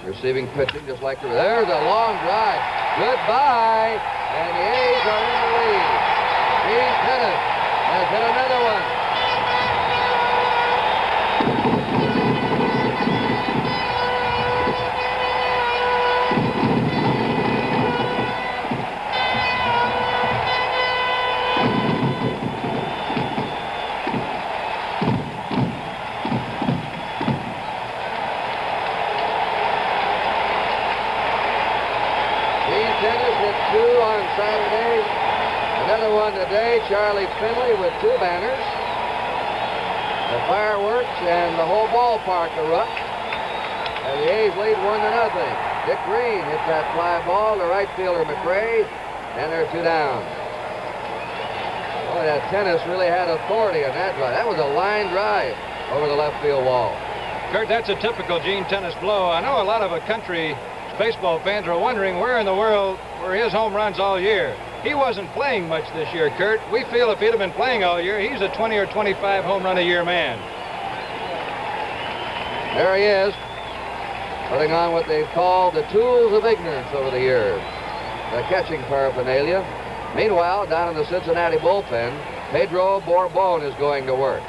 Receiving pitching just like there's a long drive. Goodbye. And the A's are in the lead. Gene Tenace has hit another one. Saturday. Another one today, Charlie Finley with 2 banners. The fireworks and the whole ballpark erupt. And the A's lead 1-0. Dick Green hit that fly ball to right fielder McRae, and they're 2 down. Boy, that Tenace really had authority on that drive. That was a line drive over the left field wall. Kurt, that's a typical Gene Tenace blow. I know a lot of a country baseball fans are wondering where in the world were his home runs all year. He wasn't playing much this year, Kurt. We feel if he'd have been playing all year, he's a 20 or 25 home run a year man. There he is, putting on what they've called the tools of ignorance over the years, the catching paraphernalia. Meanwhile, down in the Cincinnati bullpen, Pedro Borbon is going to work.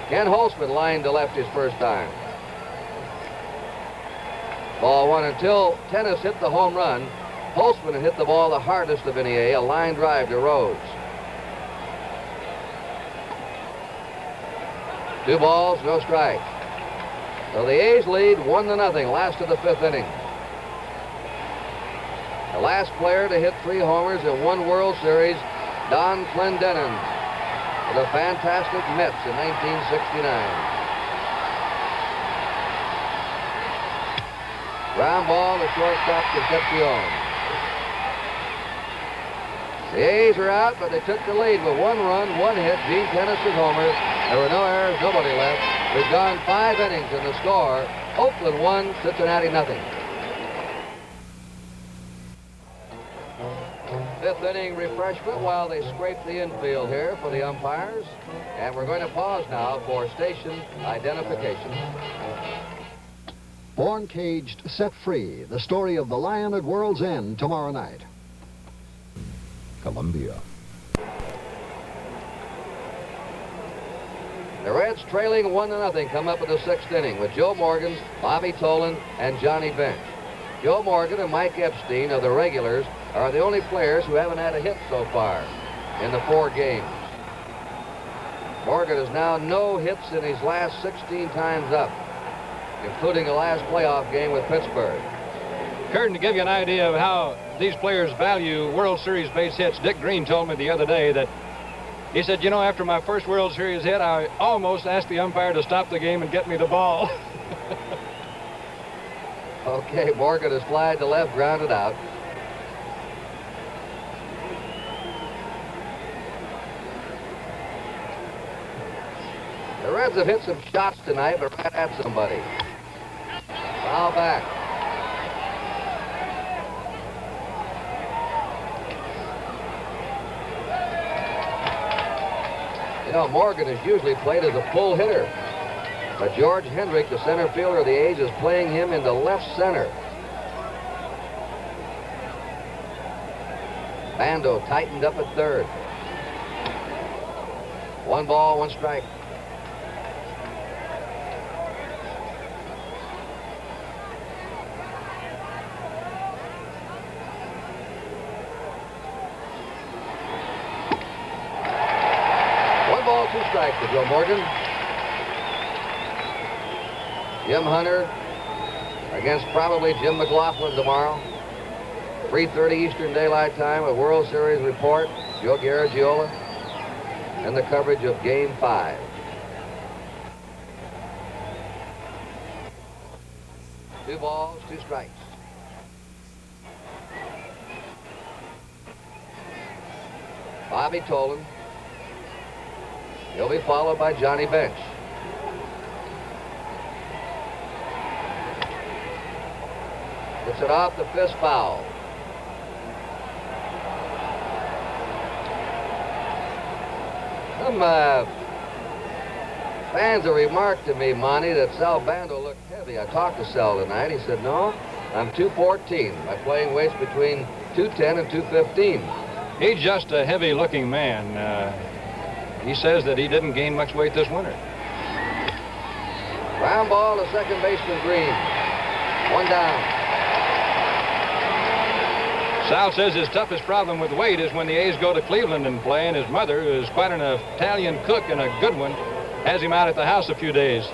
Ken Holtzman lined to left his first time. Ball one. Until Tenace hit the home run, Holtzman had hit the ball the hardest of any a line drive to Rhodes. 2 balls, no strikes. So the A's lead 1-0, last of the 5th inning. The last player to hit 3 homers in one World Series, Don Clendenin, for the fantastic Mets in 1969. Ground ball to shortstop Concepcion. The A's are out, but they took the lead with 1 run, 1 hit, Gene Tenace's homer. There were no errors, nobody left. We've gone 5 innings, and the score, Oakland 1, Cincinnati nothing. 5th inning refreshment while they scrape the infield here for the umpires. And we're going to pause now for station identification. Born Caged, Set Free, the story of the lion at World's End tomorrow night. Columbia. The Reds trailing 1-0 come up in the 6th inning with Joe Morgan, Bobby Tolan, and Johnny Bench. Joe Morgan and Mike Epstein of the regulars are the only players who haven't had a hit so far in the 4 games. Morgan has now no hits in his last 16 times up, including the last playoff game with Pittsburgh. Curtin, to give you an idea of how these players value World Series base hits, Dick Green told me the other day that he said, you know, after my first World Series hit, I almost asked the umpire to stop the game and get me the ball. Okay, Morgan is flied to left, grounded out. The Reds have hit some shots tonight, but right at somebody. Foul back. You know, Morgan is usually played as a pull hitter. But George Hendrick, the center fielder of the A's, is playing him into left center. Bando tightened up at 3rd. 1 ball, 1 strike. Two strikes to Joe Morgan. Jim Hunter against probably Jim McLaughlin tomorrow. 3:30 Eastern Daylight Time, a World Series report. Joe Garagiola and the coverage of Game 5. Two balls, 2 strikes. Bobby Tolan. He'll be followed by Johnny Bench. Gets it off the fist foul. Some fans have remarked to me, Monty, that Sal Bando looked heavy. I talked to Sal tonight. He said, no, I'm 214. My playing weight's between 210 and 215. He's just a heavy-looking man. He says that he didn't gain much weight this winter. Ground ball to second baseman Green. 1 down. Sal says his toughest problem with weight is when the A's go to Cleveland and play, and his mother, who is quite an Italian cook and a good one, has him out at the house a few days.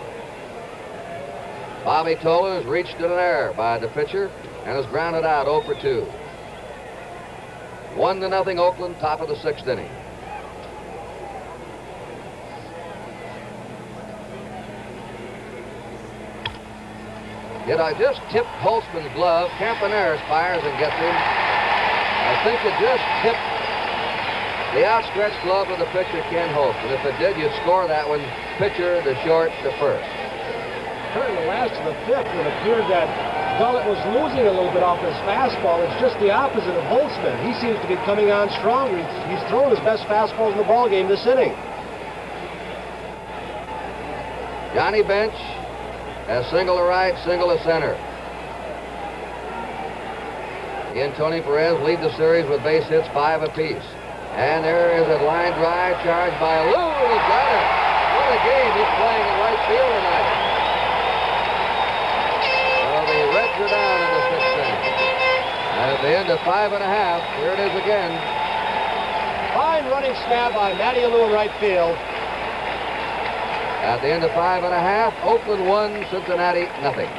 Bobby Tolan has reached in an error by the pitcher and is grounded out 0 for 2. 1-0 Oakland, top of the 6th inning. Yet I just tipped Holtzman's glove. Campaneris fires and gets him. I think it just tipped the outstretched glove of the pitcher, Ken Holtzman. If it did, you'd score that one, pitcher to short to first. During the last of the 5th, it appeared that Gullet was losing a little bit off his fastball. It's just the opposite of Holtzman. He seems to be coming on stronger. He's thrown his best fastballs in the ballgame this inning. Johnny Bench has single to right, single to center. He and Tony Perez lead the series with base hits 5 apiece. And there is a line drive charged by Lou. He's got it. What a game he's playing in right field tonight. Well, the Reds are down in the 6th inning. And at the end of 5 1/2, here it is again. Fine running snap by Matty Alou in right field. At the end of 5 1/2, Oakland 1, Cincinnati nothing.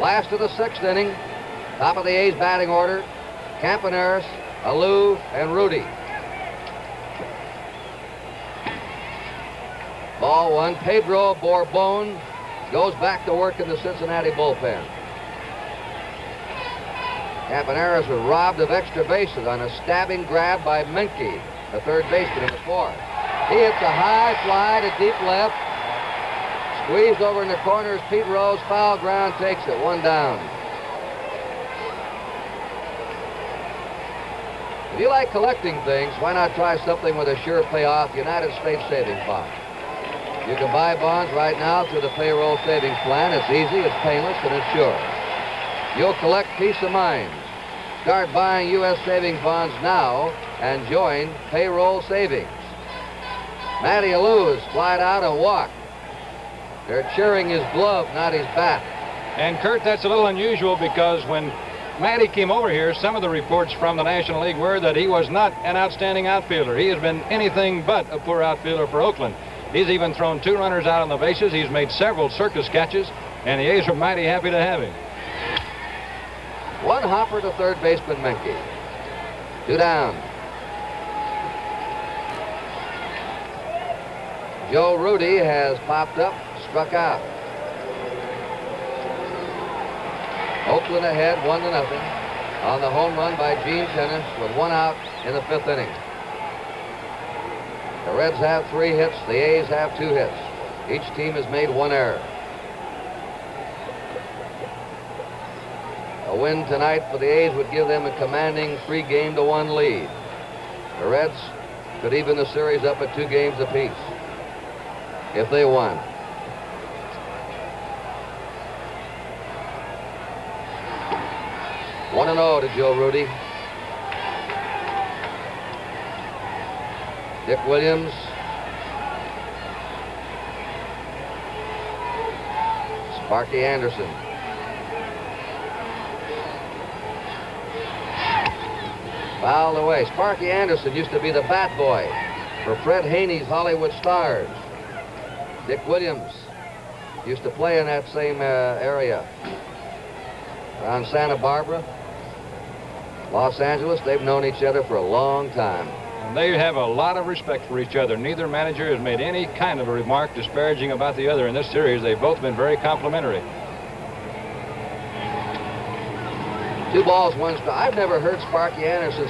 Last of the 6th inning, top of the A's batting order, Campaneris, Alou, and Rudy. Ball 1, Pedro Borbon goes back to work in the Cincinnati bullpen. Campaneris was robbed of extra bases on a stabbing grab by Menke, the third baseman in the 4th. He hits a high fly to deep left. Squeezed over in the corners, Pete Rose, foul ground, takes it, 1 down. If you like collecting things, why not try something with a sure payoff United States Savings Bond? You can buy bonds right now through the payroll savings plan. It's easy, it's painless, and it's sure. You'll collect peace of mind. Start buying U.S. savings bonds now and join payroll savings. Matty Alou is flied out and walked. They're cheering his glove, not his bat. And, Kurt, that's a little unusual because when Matty came over here, some of the reports from the National League were that he was not an outstanding outfielder. He has been anything but a poor outfielder for Oakland. He's even thrown 2 runners out on the bases. He's made several circus catches, and the A's are mighty happy to have him. 1 hopper to third baseman Menke. 2 down. Joe Rudy has popped up, struck out. Oakland ahead 1-0 on the home run by Gene Tenace with 1 out in the 5th inning. The Reds have 3 hits. The A's have 2 hits. Each team has made 1 error. A win tonight for the A's would give them a commanding 3-1 lead. The Reds could even the series up at 2 games apiece if they won. One 1-0 to Joe Rudy. Dick Williams. Sparky Anderson. Fouled away. Sparky Anderson used to be the bat boy for Fred Haney's Hollywood Stars. Dick Williams used to play in that same area around Santa Barbara, Los Angeles. They've known each other for a long time. And they have a lot of respect for each other. Neither manager has made any kind of a remark disparaging about the other in this series. They've both been very complimentary. 2 balls, 1 strike. I've never heard Sparky Anderson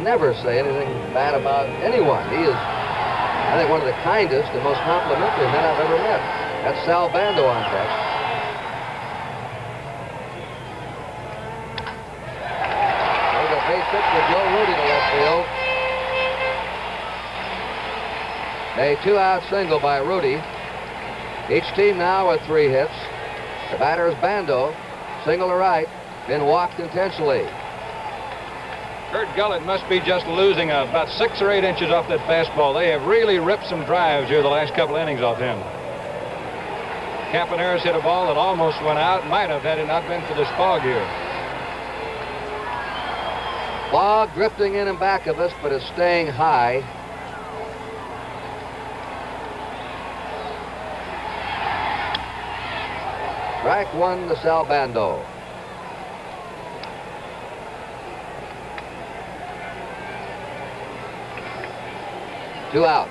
never say anything bad about anyone. He is, I think, one of the kindest and most complimentary men I've ever met. That's Sal Bando on deck. There's a base hit for Joe Rudy to left field. A 2-out single by Rudy. Each team now with 3 hits. The batter is Bando, single to right. Been walked intentionally. Kurt Gullet must be just losing about 6 or 8 inches off that fastball. They have really ripped some drives here the last couple innings off him. Campaneris hit a ball that almost went out. Might have had it not been for this fog here. Fog drifting in and back of us, but it's staying high. Strike 1 to Sal Bando. 2 out.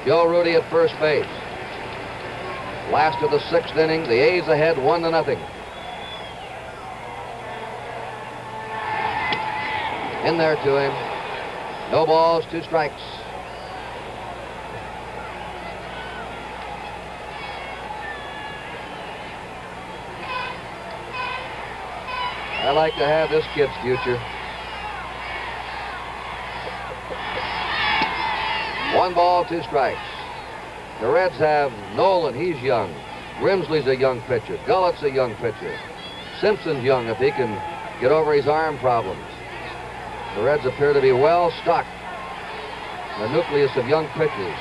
Joe Rudi at first base. Last of the 6th inning. The A's ahead 1-0. In there to him. No balls, 2 strikes. I like to have this kid's future. 1 ball, 2 strikes. The Reds have Nolan, he's young. Grimsley's a young pitcher. Gullet's a young pitcher. Simpson's young if he can get over his arm problems. The Reds appear to be well stocked. The nucleus of young pitchers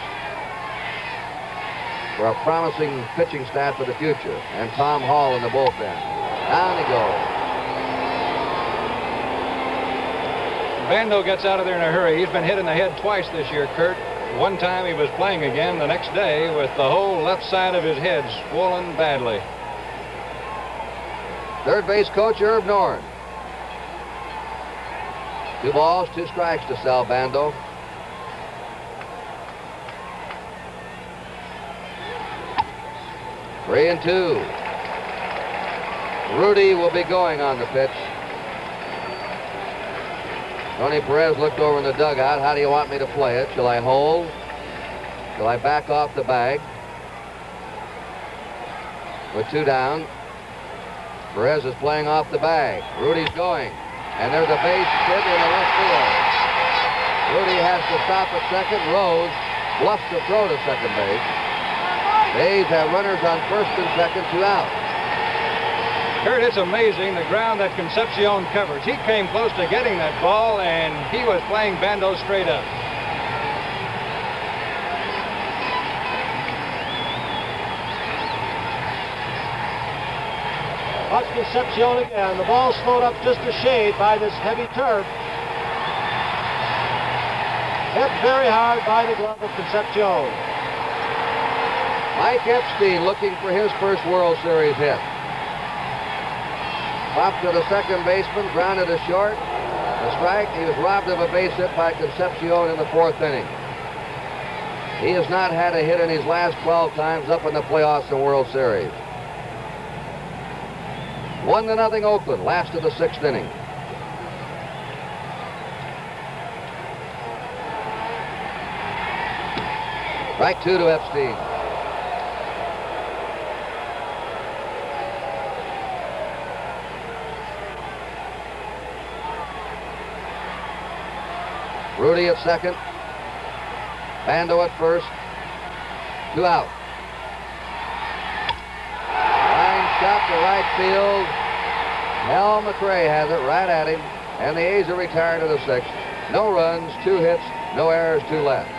for a promising pitching staff for the future. And Tom Hall in the bullpen. Down he goes. Bando gets out of there in a hurry. He's been hit in the head twice this year, Kurt. One time he was playing again the next day with the whole left side of his head swollen badly. Third base coach Herb Norn. 2 balls, 2 strikes to Sal Bando. Three and 2. Rudi will be going on the pitch. Tony Perez looked over in the dugout. How do you want me to play it? Shall I hold? Shall I back off the bag? With 2 down. Perez is playing off the bag. Rudi's going. And there's a base hit in the left field. Rudi has to stop at second. Rose bluffs to throw to second base. The A's have runners on first and second, 2 out. Kurt, it's amazing the ground that Concepcion covers. He came close to getting that ball, and he was playing Bando straight up. Watch Concepcion again. The ball slowed up just a shade by this heavy turf. Hit very hard by the glove of Concepcion. Mike Epstein looking for his first World Series hit. Popped to the second baseman, grounded to short. A strike. He was robbed of a base hit by Concepcion in the 4th inning. He has not had a hit in his last 12 times up in the playoffs and World Series. 1-0 Oakland, last of the 6th inning. Strike 2 to Epstein. Rudi at second. Bando at first. 2 out. Line shot to right field. Hal McRae has it right at him. And the A's are retired to the 6th. No runs, 2 hits, no errors, 2 left.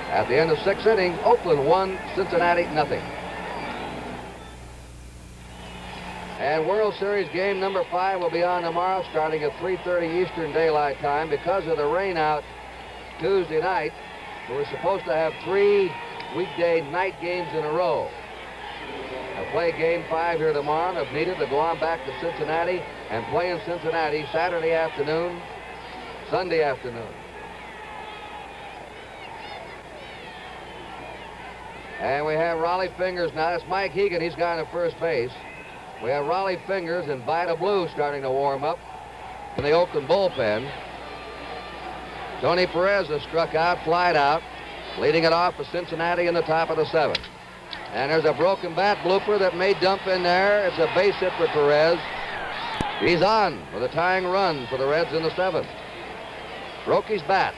At the end of 6th inning, Oakland 1, Cincinnati 0. And World Series game number 5 will be on tomorrow starting at 3:30 Eastern Daylight Time. Because of the rain out Tuesday night, we were supposed to have 3 weekday night games in a row. I'll play game 5 here tomorrow, if needed, to go on back to Cincinnati and play in Cincinnati Saturday afternoon, Sunday afternoon. And we have Raleigh Fingers now. That's Mike Hegan. He's gone to first base. We have Raleigh Fingers and Vida Blue starting to warm up in the Oakland bullpen. Tony Perez has struck out, flied out, leading it off for Cincinnati in the top of the 7th. And there's a broken bat blooper that may dump in there. It's a base hit for Perez. He's on with a tying run for the Reds in the 7th. Broke his bat.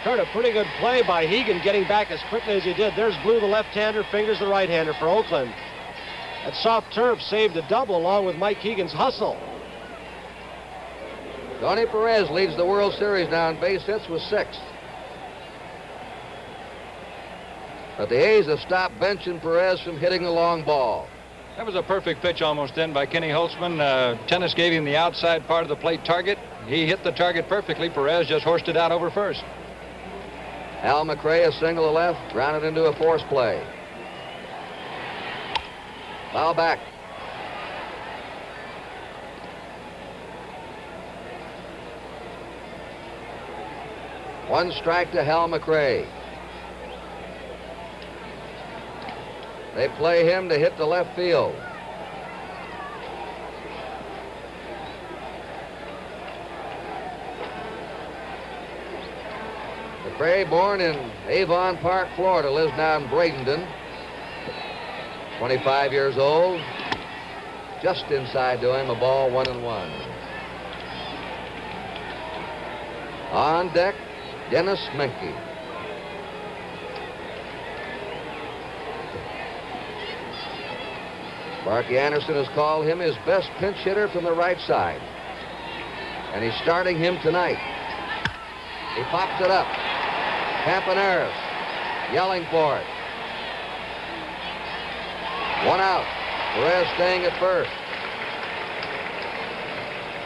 Kurt, a pretty good play by Hegan getting back as quickly as he did. There's Blue, the left-hander, Fingers, the right-hander for Oakland. That soft turf saved a double along with Mike Hegan's hustle. Tony Perez leads the World Series now in base hits with 6. But the A's have stopped benching Perez from hitting the long ball. That was a perfect pitch almost then by Kenny Holtzman. Tenace gave him the outside part of the plate target. He hit the target perfectly. Perez just horsed it out over first. Al McRae, a single to left, grounded into a force play. Foul back. One strike to Hal McRae. They play him to hit the left field. McRae, born in Avon Park, Florida, lives now in Bradenton. 25 years old. Just inside to him, a ball, 1-1. On deck, Dennis Menke. Sparky Anderson has called him his best pinch hitter from the right side. And he's starting him tonight. He pops it up. Campaneris yelling for it. 1 out. Perez staying at first.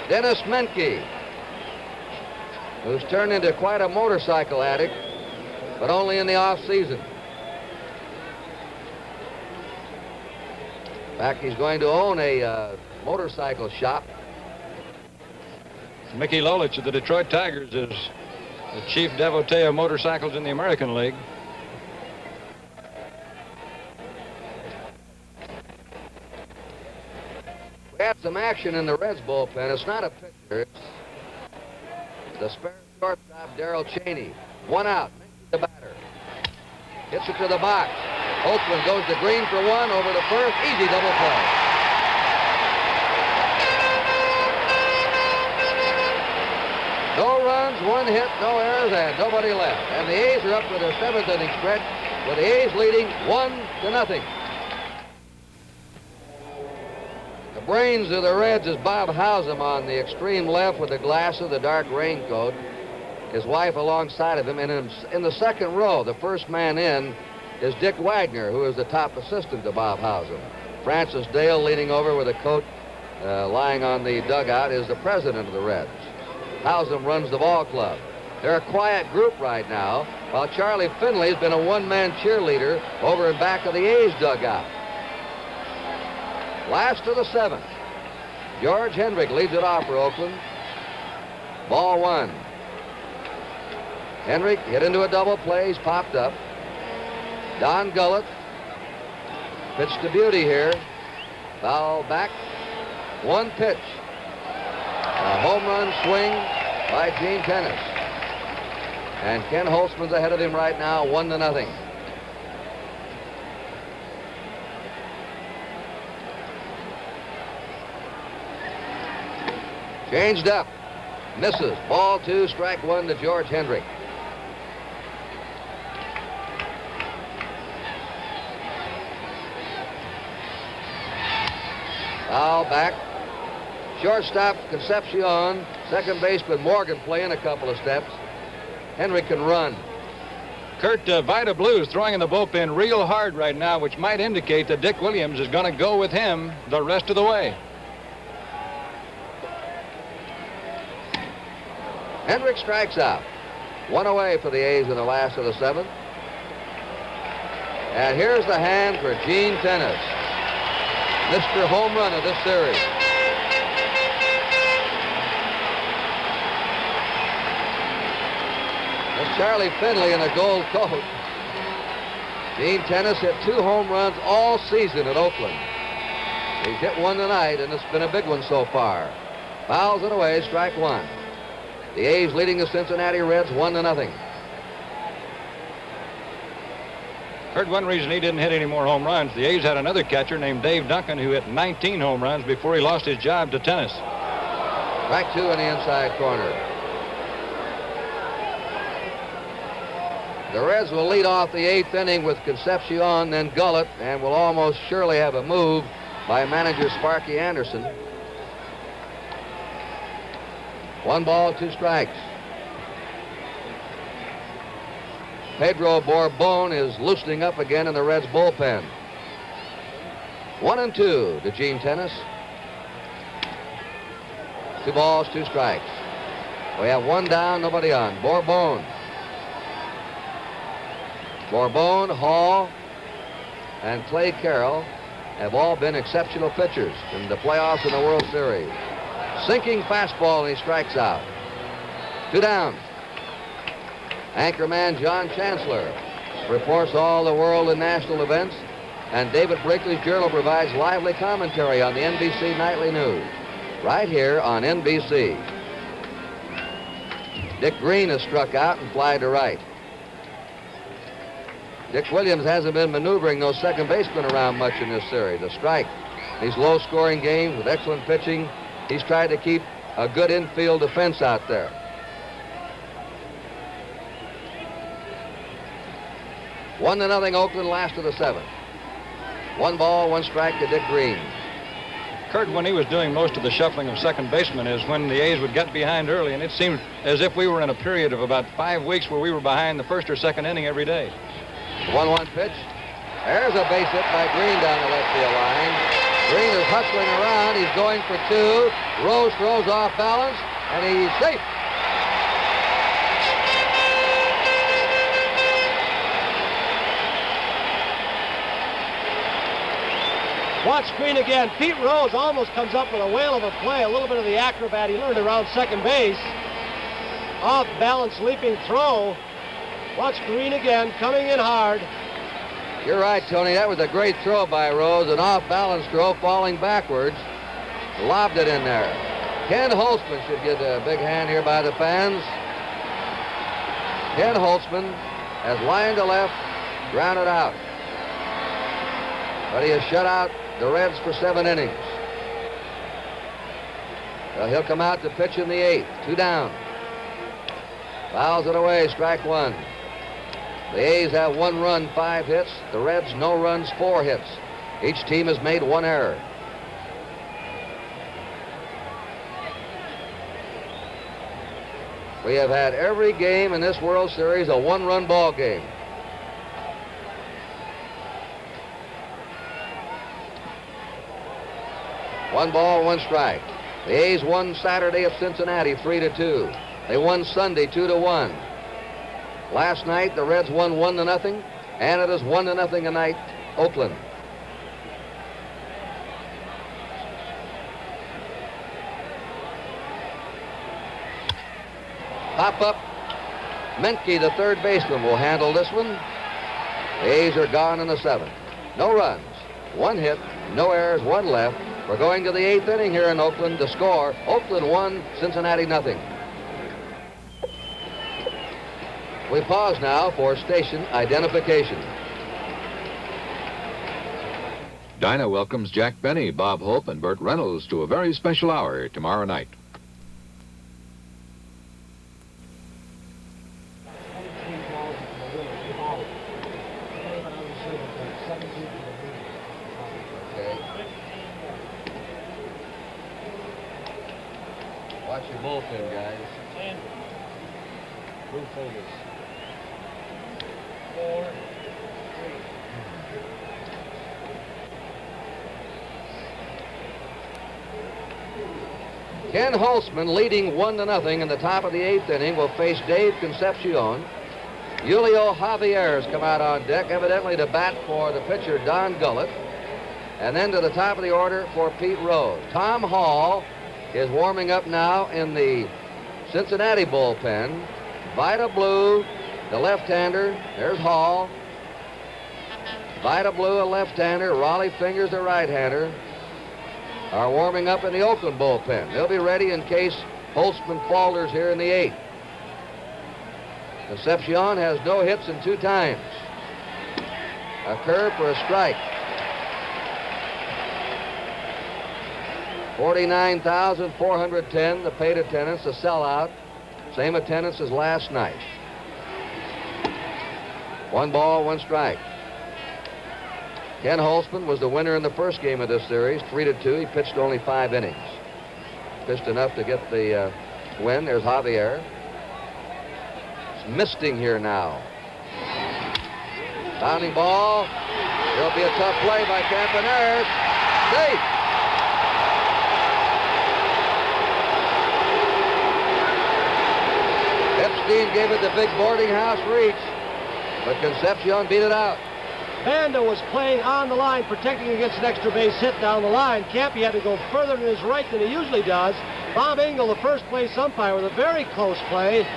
Dennis Menke, who's turned into quite a motorcycle addict, but only in the off-season. In fact, he's going to own a motorcycle shop. Mickey Lolich of the Detroit Tigers is the chief devotee of motorcycles in the American League. We had some action in the Reds bullpen. It's not a pitcher. It's the spare shortstop, Darrell Cheney. 1 out. The batter. Hits it to the box. Holtzman goes to Green for 1, over to first. Easy double play. No runs, 1 hit, no errors, and nobody left. And the A's are up to their 7th inning stretch, with the A's leading 1-0. The brains of the Reds is Bob Howsam on the extreme left with the glasses, the dark raincoat. His wife alongside of him. And in the second row, the first man in, is Dick Wagner, who is the top assistant to Bob Howsam. Francis Dale, leaning over with a coat lying on the dugout, is the president of the Reds. Howsam runs the ball club. They're a quiet group right now, while Charlie Finley's been a one-man cheerleader over in back of the A's dugout. Last of the 7th. George Hendrick leads it off for Oakland. Ball 1. Hendrick hit into a double play. He's popped up. Don Gullett pitch to Beauty here. Foul back. 1 pitch. A home run swing by Gene Tenace. And Ken Holtzman's ahead of him right now, 1-0. Changed up. Misses. Ball 2, strike 1 to George Hendrick. Foul back. Shortstop Concepcion. Second baseman Morgan playing a couple of steps. Hendrick can run. Kurt, Vida Blue's throwing in the bullpen real hard right now, which might indicate that Dick Williams is going to go with him the rest of the way. Hendrick strikes out. 1 away for the A's in the last of the 7th. And here's the hand for Gene Tenace, Mr. Home Run of this series. That's Charlie Finley in a gold coat. Gene Tenace hit 2 home runs all season at Oakland. He's hit 1 tonight, and it's been a big one so far. Fouls it away, strike 1. The A's leading the Cincinnati Reds 1-0. Heard one reason he didn't hit any more home runs. The A's had another catcher named Dave Duncan who hit 19 home runs before he lost his job to Tenace. Strike 2 in the inside corner. The Reds will lead off the 8th inning with Concepcion, then Gullet, and will almost surely have a move by manager Sparky Anderson. 1 ball, 2 strikes. Pedro Borbon is loosening up again in the Reds bullpen. 1-2 to Gene Tenace. 2 balls, 2 strikes. We have 1 down, nobody on. Borbon, Hall, and Clay Carroll have all been exceptional pitchers in the playoffs and the World Series. Sinking fastball, and he strikes out. 2 down. Anchorman John Chancellor reports all the world and national events. and David Brinkley's Journal provides lively commentary on the NBC Nightly News. Right here on NBC. Dick Green has struck out and fly to right. Dick Williams hasn't been maneuvering those second basemen around much in this series. A strike. These low-scoring games with excellent pitching, he's tried to keep a good infield defense out there. One to nothing Oakland, last of the seventh. 1 ball, 1 strike to Dick Green. Kurt, when he was doing most of the shuffling of second basemen is when the A's would get behind early, and it seemed as if we were in a period of about 5 weeks where we were behind the first or second inning every day. 1-1 pitch. There's a base hit by Green down the left field line. Green is hustling around. He's going for 2. Rose throws off balance, and he's safe. Watch Green again. Pete Rose almost comes up with a whale of a play. A little bit of the acrobat he learned around second base. Off balance leaping throw. Watch Green again, coming in hard. You're right, Tony. That was a great throw by Rose. An off-balance throw, falling backwards. Lobbed it in there. Ken Holtzman should get a big hand here by the fans. Ken Holtzman has lined to left, grounded out. But he has shut out the Reds for 7 innings. He'll come out to pitch in the 8th. 2 down. Fouls it away, strike 1. The A's have 1 run, 5 hits. The Reds, no runs, 4 hits. Each team has made 1 error. We have had every game in this World Series a 1-run ball game. One ball, 1 strike. The A's won Saturday at Cincinnati 3-2. They won Sunday 2-1. Last night, the Reds won 1-0, and it is 1-0 tonight, Oakland. Pop up. Menke, the third baseman, will handle this one. The A's are gone in the 7th. No runs, 1 hit, no errors, 1 left. We're going to the 8th inning here in Oakland. The score, Oakland 1, Cincinnati 0. We pause now for station identification. Dinah welcomes Jack Benny, Bob Hope, and Burt Reynolds to a very special hour tomorrow night. Okay. Watch your bullpen, guys. Blue folders. 4, 3. Ken Holtzman, leading 1-0 in the top of the 8th inning, will face Dave Concepcion. Julio Javier's come out on deck, evidently to bat for the pitcher Don Gullett. And then to the top of the order for Pete Rose. Tom Hall is warming up now in the Cincinnati bullpen. Vida Blue, the left-hander. There's Hall. Vida Blue, a left-hander. Raleigh Fingers, a right-hander, are warming up in the Oakland bullpen. They'll be ready in case Holtzman falters here in the 8th. Concepcion has no hits in 2 times. A curve for a strike. 49,410, the paid attendance, a sellout. Same attendance as last night. 1 ball, 1 strike. Ken Holtzman was the winner in the first game of this series, 3-2. He pitched only 5 innings. Pitched enough to get the win. There's Javier. It's misting here now. Bounding ball. There'll be a tough play by Campaneris. Safe. Epstein gave it the big boarding house reach, but Concepcion beat it out. Banda was playing on the line, protecting against an extra base hit down the line. Campy had to go further to his right than he usually does. Bob Engel, the first place umpire, with a very close play.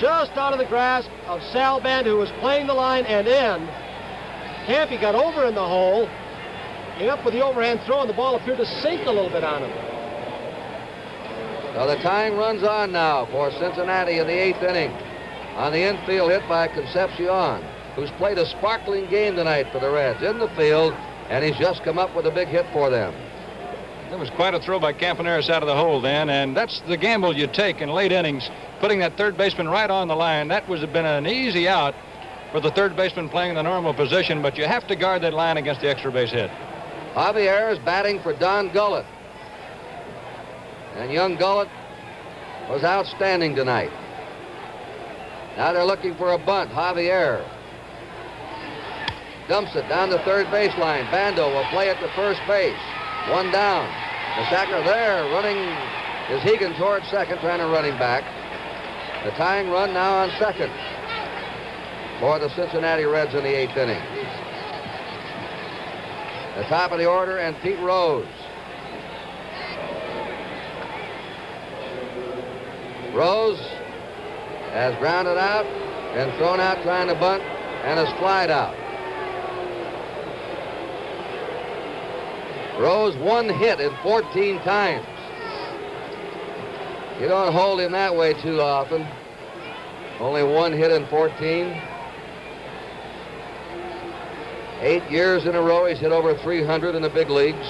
just out of the grasp of Sal Band, who was playing the line and in. Campy got over in the hole, came up with the overhand throw, and the ball appeared to sink a little bit on him. So the tying runs on now for Cincinnati in the 8th inning. On the infield hit by Concepcion, who's played a sparkling game tonight for the Reds in the field, and he's just come up with a big hit for them. That was quite a throw by Campaneris out of the hole then, and that's the gamble you take in late innings, putting that third baseman right on the line. That would have been an easy out for the third baseman playing the normal position, but you have to guard that line against the extra base hit. Javier is batting for Don Gullett. And young Gullet was outstanding tonight. Now they're looking for a bunt. Javier dumps it down the third baseline. Bando will play it to first base. One down. The sacker there running is Hegan towards second, trying to run him back. The tying run now on second for the Cincinnati Reds in the 8th inning. The top of the order, and Pete Rose. Rose has grounded out and thrown out trying to bunt and has flied out. Rose one hit in 14 times. You don't hold him that way too often. Only one hit in 14. 8 years in a row he's hit over 300 in the big leagues.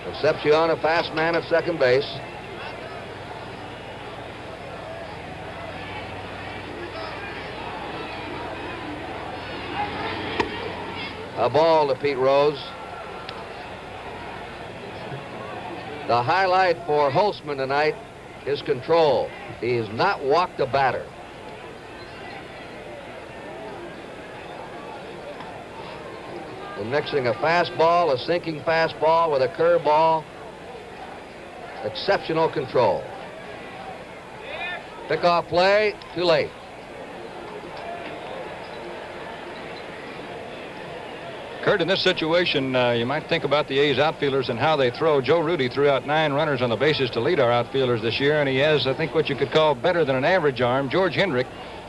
Concepcion, a fast man at second base. A ball to Pete Rose. The highlight for Holtzman tonight is control. He has not walked a batter. And mixing a fastball, a sinking fastball with a curveball. Exceptional control. Pickoff play, too late. Kurt, in this situation, you might think about the A's outfielders and how they throw. Joe Rudy threw out 9 runners on the bases to lead our outfielders this year, and he has, I think, what you could call better than an average arm. George Hendrick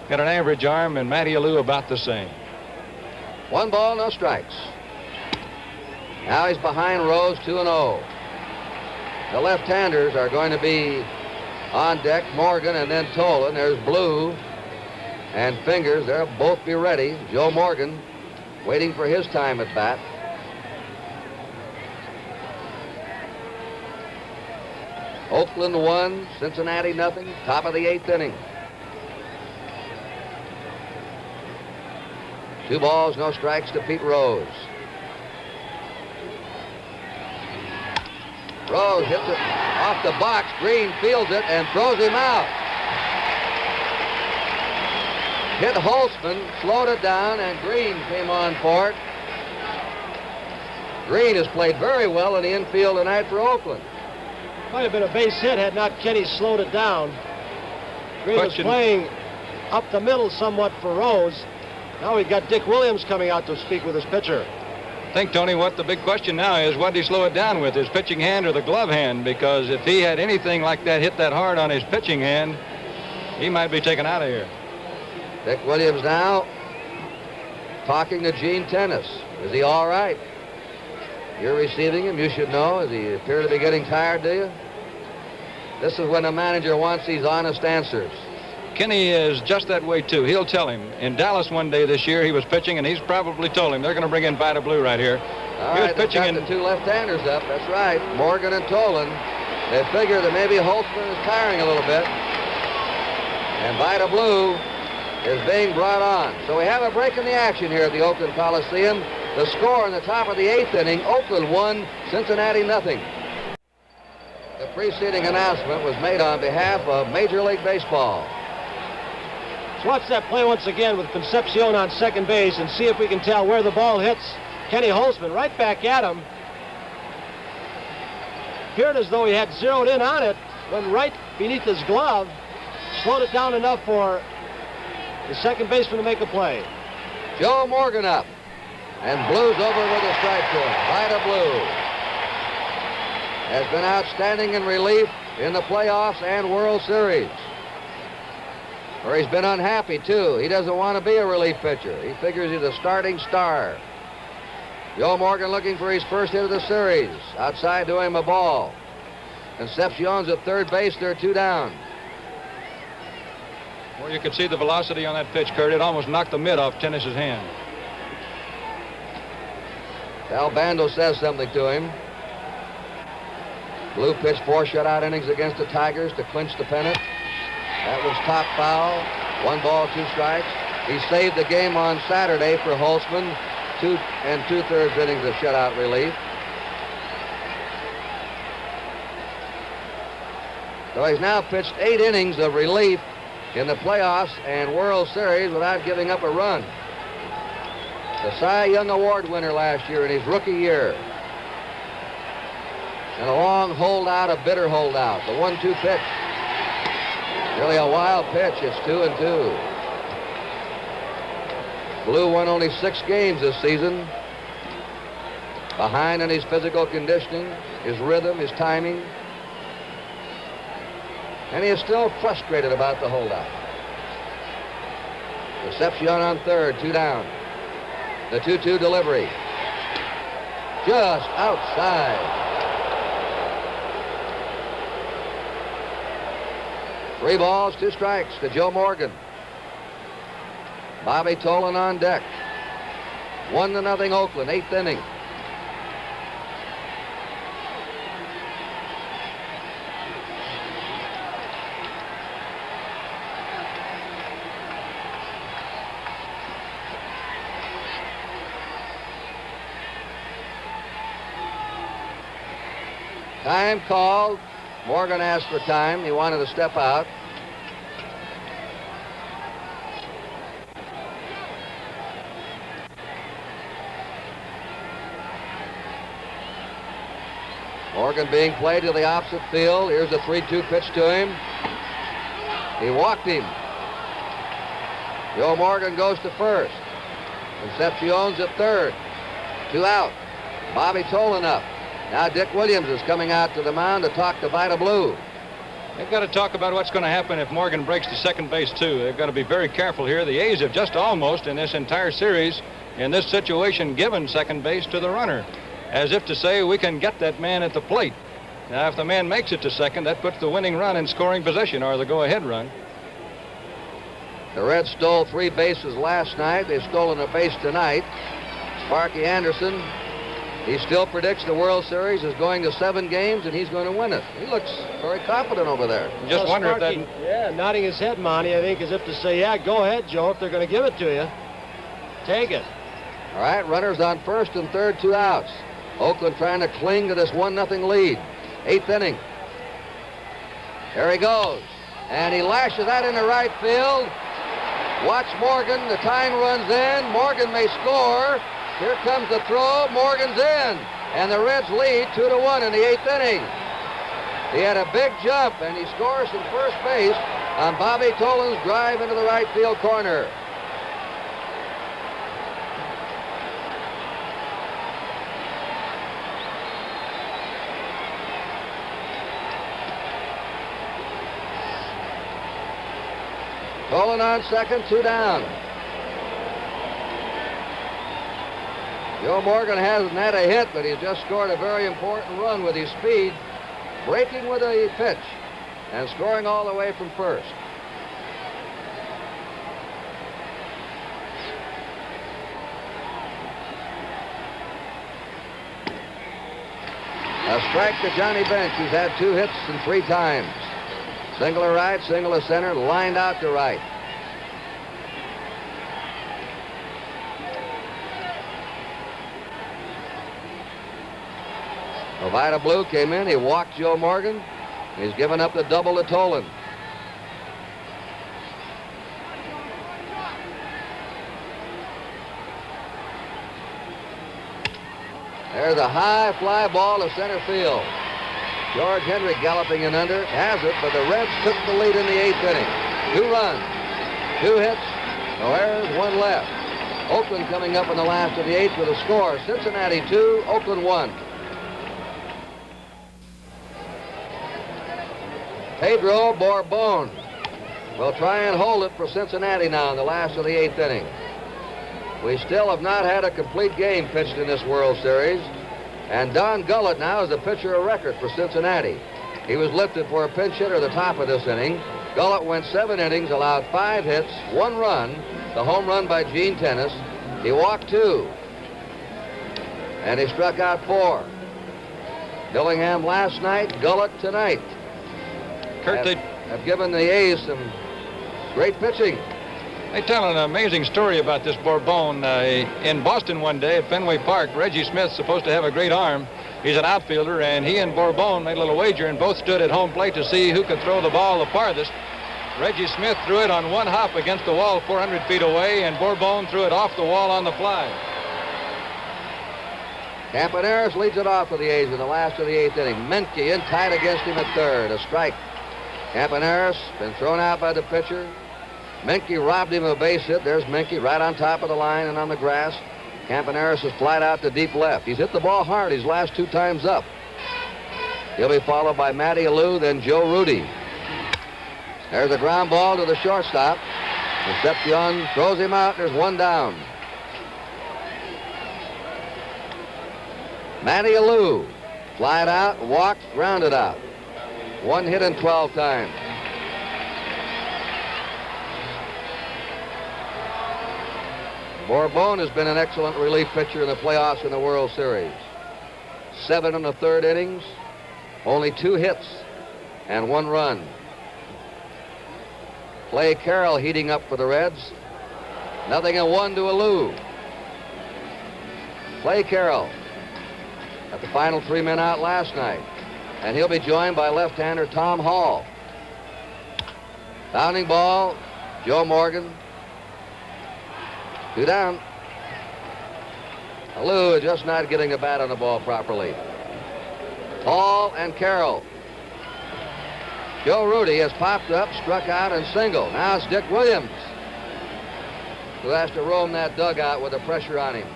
got an average arm, and Matty Alou about the same. 1 ball, no strikes. Now he's behind Rose, 2-0. The left-handers are going to be on deck, Morgan and then Tolan. There's Blue and Fingers. They'll both be ready. Joe Morgan waiting for his time at bat. Oakland 1, Cincinnati nothing. Top of the 8th inning. 2 balls, no strikes to Pete Rose. Rose hits it off the box. Green fields it and throws him out. Hit Holtzman, slowed it down, and Green came on for it. Green has played very well in the infield tonight for Oakland. Might have been a base hit had not Kenny slowed it down. Green was playing up the middle somewhat for Rose. Now we've got Dick Williams coming out to speak with his pitcher. I think, Tony, what the big question now is, what did he slow it down with, his pitching hand or the glove hand? Because if he had anything like that hit that hard on his pitching hand, he might be taken out of here. Dick Williams now talking to Gene Tenace. Is he all right? You're receiving him. You should know. Does he appear to be getting tired, do you? This is when a manager wants these honest answers. Kenny is just that way, too. He'll tell him. In Dallas one day this year, he was pitching, and he's probably told him they're going to bring in Vita Blue right here. All right, they've got the 2 left-handers up. That's right, Morgan and Tolan. They figure that maybe Holtzman is tiring a little bit. And Vita Blue is being brought on. So we have a break in the action here at the Oakland Coliseum. The score in the top of the 8th inning, Oakland 1, Cincinnati nothing. The preceding announcement was made on behalf of Major League Baseball. Let's watch that play once again with Concepcion on second base and see if we can tell where the ball hits Kenny Holtzman. Right back at him. Appeared as though he had zeroed in on it when right beneath his glove, slowed it down enough for the second baseman to make a play. Joe Morgan up, and Blue's over with a strike to him. Vita Blue has been outstanding in relief in the playoffs and World Series. Where he's been unhappy, too. He doesn't want to be a relief pitcher. He figures he's a starting star. Joe Morgan looking for his first hit of the series. Outside to him a ball. Concepcion's at third base. They're 2 down. Well, you could see the velocity on that pitch, Kurt. It almost knocked the mitt off Tenace's hand. Albando says something to him. Blue pitched 4 shutout innings against the Tigers to clinch the pennant. That was top foul. 1 ball, 2 strikes. He saved the game on Saturday for Holtzman. 2 2/3 innings of shutout relief. So he's now pitched 8 innings of relief in the playoffs and World Series without giving up a run. The Cy Young Award winner last year in his rookie year. And a long holdout, a bitter holdout. The 1-2 pitch. Really a wild pitch. It's 2-2. Blue won only 6 games this season. Behind in his physical conditioning, his rhythm, his timing. And he is still frustrated about the holdout. Concepcion on third, 2 down. The 2-2 delivery. Just outside. 3 balls, 2 strikes to Joe Morgan. Bobby Tolan on deck. 1-0 Oakland, 8th inning. Time called. Morgan asked for time. He wanted to step out. Morgan being played to the opposite field. Here's a 3-2 pitch to him. He walked him. Joe Morgan goes to first. Concepcion's at third. 2 out. Bobby Tolan up. Now Dick Williams is coming out to the mound to talk to Vida Blue. They've got to talk about what's going to happen if Morgan breaks to second base, too. They've got to be very careful here. The A's have just almost, in this entire series, in this situation, given second base to the runner, as if to say, we can get that man at the plate. Now, if the man makes it to second, that puts the winning run in scoring position, or the go-ahead run. The Reds stole 3 bases last night. They've stolen a base tonight. Sparky Anderson, he still predicts the World Series is going to 7 games, and he's going to win it. He looks very confident over there. Just wonder if that... Yeah, nodding his head, Monty, I think, as if to say, yeah, go ahead, Joe, if they're going to give it to you. Take it. All right, runners on first and third, 2 outs. Oakland trying to cling to this 1-0 lead. 8th inning. There he goes. And he lashes that into right field. Watch Morgan. The time runs in. Morgan may score. Here comes the throw. Morgan's in. And the Reds lead 2-1 in the 8th inning. He had a big jump, and he scores from first base on Bobby Tolan's drive into the right field corner. Tolan on second, 2 down. Joe Morgan hasn't had a hit, but he's just scored a very important run with his speed, breaking with a pitch and scoring all the way from first. A strike to Johnny Bench, who's had 2 hits and 3 times. Single to right, single to center, lined out to right. Vida Blue came in. He walked Joe Morgan. He's given up the double to Tolan. There's a high fly ball to center field. George Henry galloping in under, has it, but the Reds took the lead in the 8th inning. 2 runs, 2 hits, no errors, 1 left. Oakland coming up in the last of the 8th with a score. Cincinnati 2, Oakland 1. Pedro Borbon will try and hold it for Cincinnati now in the last of the 8th inning. We still have not had a complete game pitched in this World Series, and Don Gullett now is the pitcher of record for Cincinnati. He was lifted for a pinch hitter at the top of this inning. Gullet went 7 innings, allowed 5 hits, 1 run, the home run by Gene Tenace. He walked 2, and he struck out 4. Dillingham last night, Gullet tonight. Kurt, have given the A's some great pitching. They tell an amazing story about this Bourbon. In Boston one day at Fenway Park, Reggie Smith's supposed to have a great arm. He's an outfielder, and he and Bourbon made a little wager and both stood at home plate to see who could throw the ball the farthest. Reggie Smith threw it on one hop against the wall 400 feet away, and Bourbon threw it off the wall on the fly. Campaneris leads it off for the A's in the last of the 8th inning. Menke in tight against him at third. A strike. Campaneris been thrown out by the pitcher. Menke robbed him of a base hit. There's Menke right on top of the line and on the grass. Campaneris has flied out to deep left. He's hit the ball hard his last 2 times up. He'll be followed by Matty Alou, then Joe Rudy. There's a ground ball to the shortstop. Concepcion throws him out. There's 1 down. Matty Alou flied out, walked, grounded out. 1 hit in 12 times. Bourbon has been an excellent relief pitcher in the playoffs in the World Series. 7 in the 3rd innings, only 2 hits and 1 run. Clay Carroll heating up for the Reds. 0-1 to Alou. Clay Carroll at the final 3 men out last night, and he'll be joined by left-hander Tom Hall. Bounding ball, Joe Morgan. 2 down. Alou is just not getting the bat on the ball properly. Hall and Carroll. Joe Rudy has popped up, struck out, and singled. Now it's Dick Williams who has to roam that dugout with the pressure on him.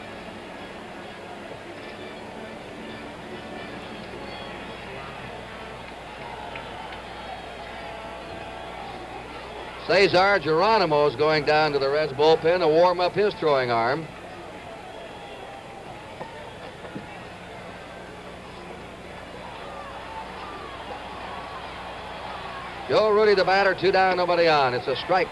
Cesar Geronimo is going down to the Reds bullpen to warm up his throwing arm. Joe Rudy, the batter, 2 down, nobody on. It's a strike.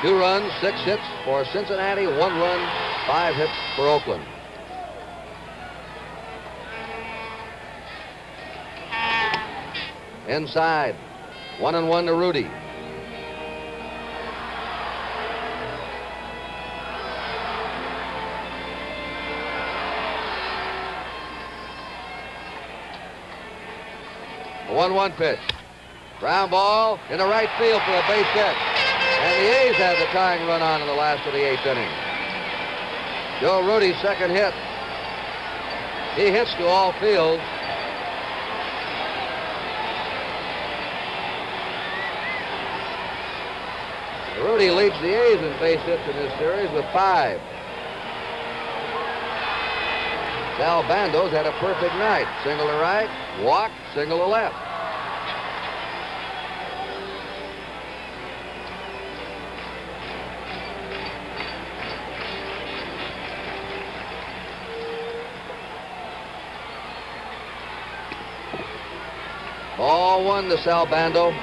Two runs, 6 hits for Cincinnati, 1 run, 5 hits for Oakland. Inside, 1-1 to Rudy. A 1-1 pitch. Ground ball into right field for a base hit. And the A's have the tying run on in the last of the 8th inning. Joe Rudy's second hit. He hits to all fields. Rudy leads the A's in base hits in this series with 5. Sal Bando's had a perfect night. Single to right, walk, single to left. Ball 1 to Sal Bando.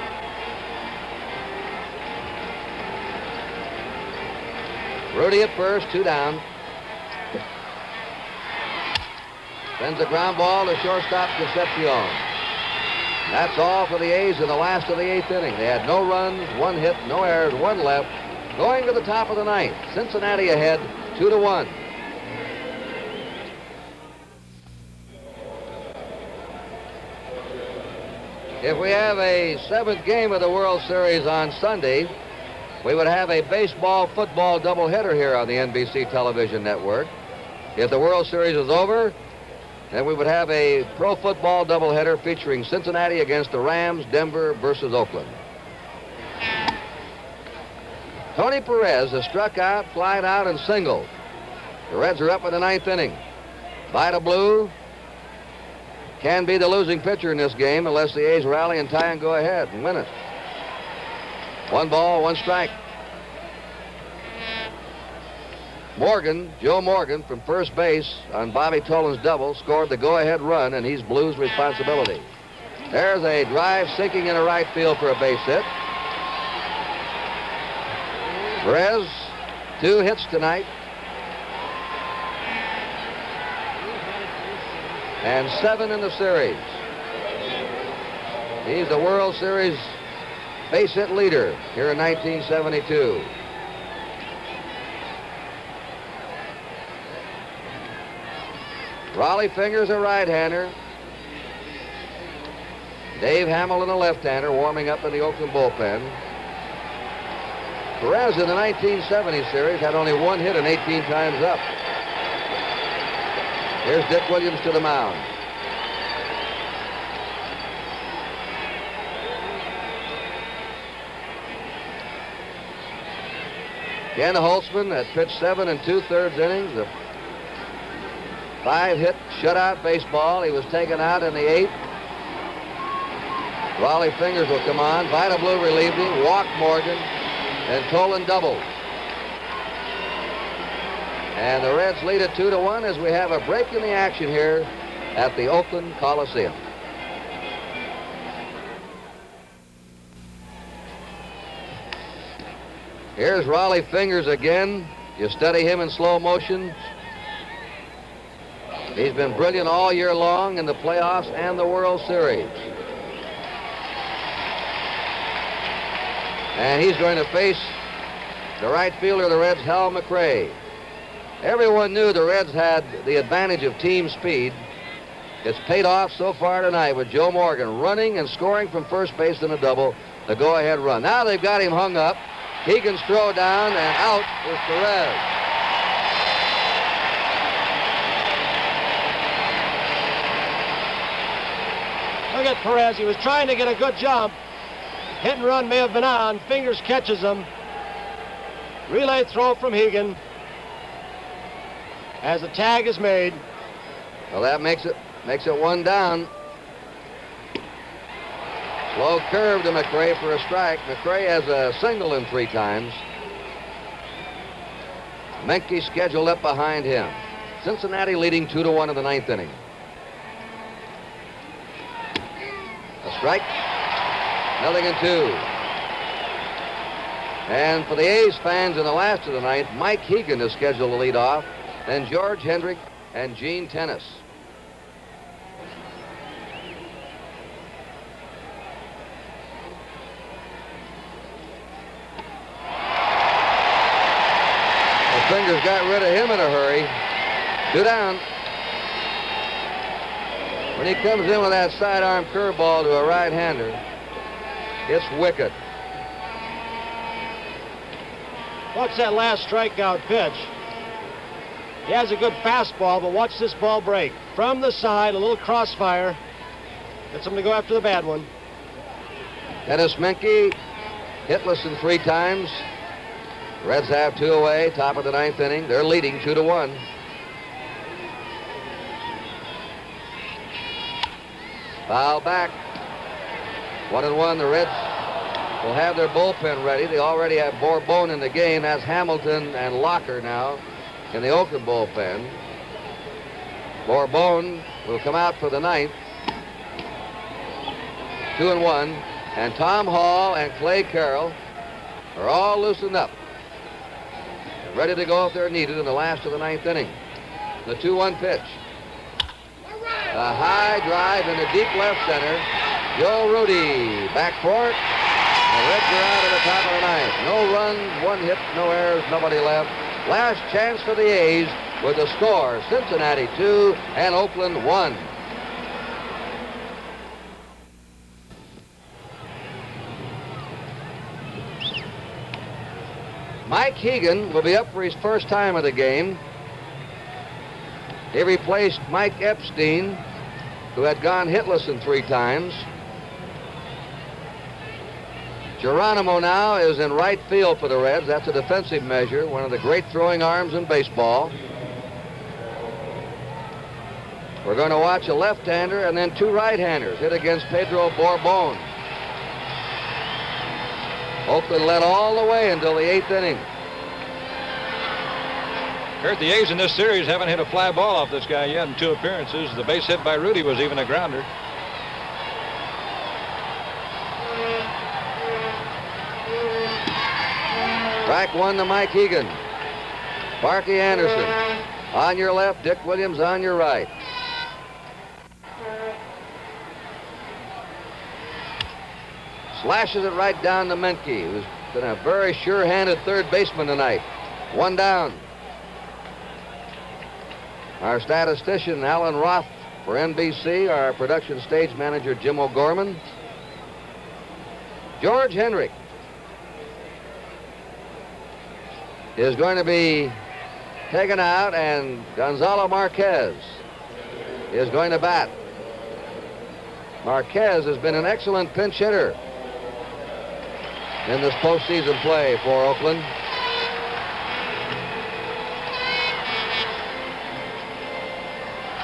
Rudy at first, 2 down. Sends a ground ball to shortstop Concepcion. That's all for the A's in the last of the 8th inning. They had no runs, 1 hit, no errors, 1 left. Going to the top of the 9th. Cincinnati ahead, 2-1. If we have a 7th game of the World Series on Sunday, we would have a baseball-football doubleheader here on the NBC television network. If the World Series is over, then we would have a pro football doubleheader featuring Cincinnati against the Rams, Denver versus Oakland. Tony Perez has struck out, flied out, and singled. The Reds are up in the 9th inning. Vida Blue can be the losing pitcher in this game unless the A's rally and tie and go ahead and win it. 1 ball, 1 strike. Morgan, Joe Morgan, from first base on Bobby Tolan's double, scored the go-ahead run, and he's Blues' responsibility. There's a drive sinking into right field for a base hit. Perez, 2 hits tonight. And 7 in the series. He's the World Series base hit leader here in 1972. Raleigh Fingers, a right-hander. Dave Hamilton, a left-hander, warming up in the Oakland bullpen. Perez in the 1970 series had only 1 hit and 18 times up. Here's Dick Williams to the mound. Ken Holtzman had pitched 7 2/3 innings of 5-hit shutout baseball. He was taken out in the 8th. Raleigh Fingers will come on. Vida Blue relieved him, walked Morgan, and Tolan doubled. And the Reds lead it 2-1 as we have a break in the action here at the Oakland Coliseum. Here's Raleigh Fingers again. You study him in slow motion. He's been brilliant all year long in the playoffs and the World Series. And he's going to face the right fielder of the Reds, Hal McRae. Everyone knew the Reds had the advantage of team speed. It's paid off so far tonight with Joe Morgan running and scoring from first base in a double, the go-ahead run. Now they've got him hung up. Keegan's throw down, and out is Perez. Look at Perez. He was trying to get a good jump. Hit and run may have been on. Fingers catches him. Relay throw from Hegan as the tag is made. Well, that makes it 1 down. Slow curve to McRae for a strike. McRae has a single in 3 times. Menke scheduled up behind him. Cincinnati leading 2-1 in the 9th inning. A strike. 0-2. And for the A's fans in the last of the 9th, Mike Hegan is scheduled to lead off, then George Hendrick and Gene Tenace. The Fingers got rid of him in a hurry. 2 down. When he comes in with that sidearm curveball to a right-hander, it's wicked. Watch that last strikeout pitch. He has a good fastball, but watch this ball break. From the side, a little crossfire. Gets him to go after the bad one. Dennis Menke, hitless in 3 times. Reds have 2 away, top of the 9th inning. They're leading 2-1. Foul back. 1-1. The Reds will have their bullpen ready. They already have Bourbon in the game. That's Hamilton and Locker now in the Oakland bullpen. Bourbon will come out for the 9th. 2-1. And Tom Hall and Clay Carroll are all loosened up, ready to go if they're needed in the last of the 9th inning. The 2-1 pitch. A high drive in the deep left center. Joe Rudy back for it. The Reds are out at the top of the 9th. No runs, 1 hit, no errors, nobody left. Last chance for the A's with the score. Cincinnati 2 and Oakland 1. Mike Hegan will be up for his first time of the game. He replaced Mike Epstein, who had gone hitless in 3 times. Geronimo now is in right field for the Reds. That's a defensive measure, one of the great throwing arms in baseball. We're going to watch a left-hander and then two right-handers hit against Pedro Borbon. Oakland led all the way until the 8th inning. Kurt, the A's in this series haven't hit a fly ball off this guy yet in 2 appearances. The base hit by Rudy was even a grounder. Strike 1 to Mike Hegan. Sparky Anderson on your left, Dick Williams on your right. Slashes it right down to Menke, who's been a very sure-handed third baseman tonight. 1 down. Our statistician, Alan Roth, for NBC, our production stage manager, Jim O'Gorman. George Henry is going to be taken out, and Gonzalo Marquez is going to bat. Marquez has been an excellent pinch hitter in this postseason play for Oakland.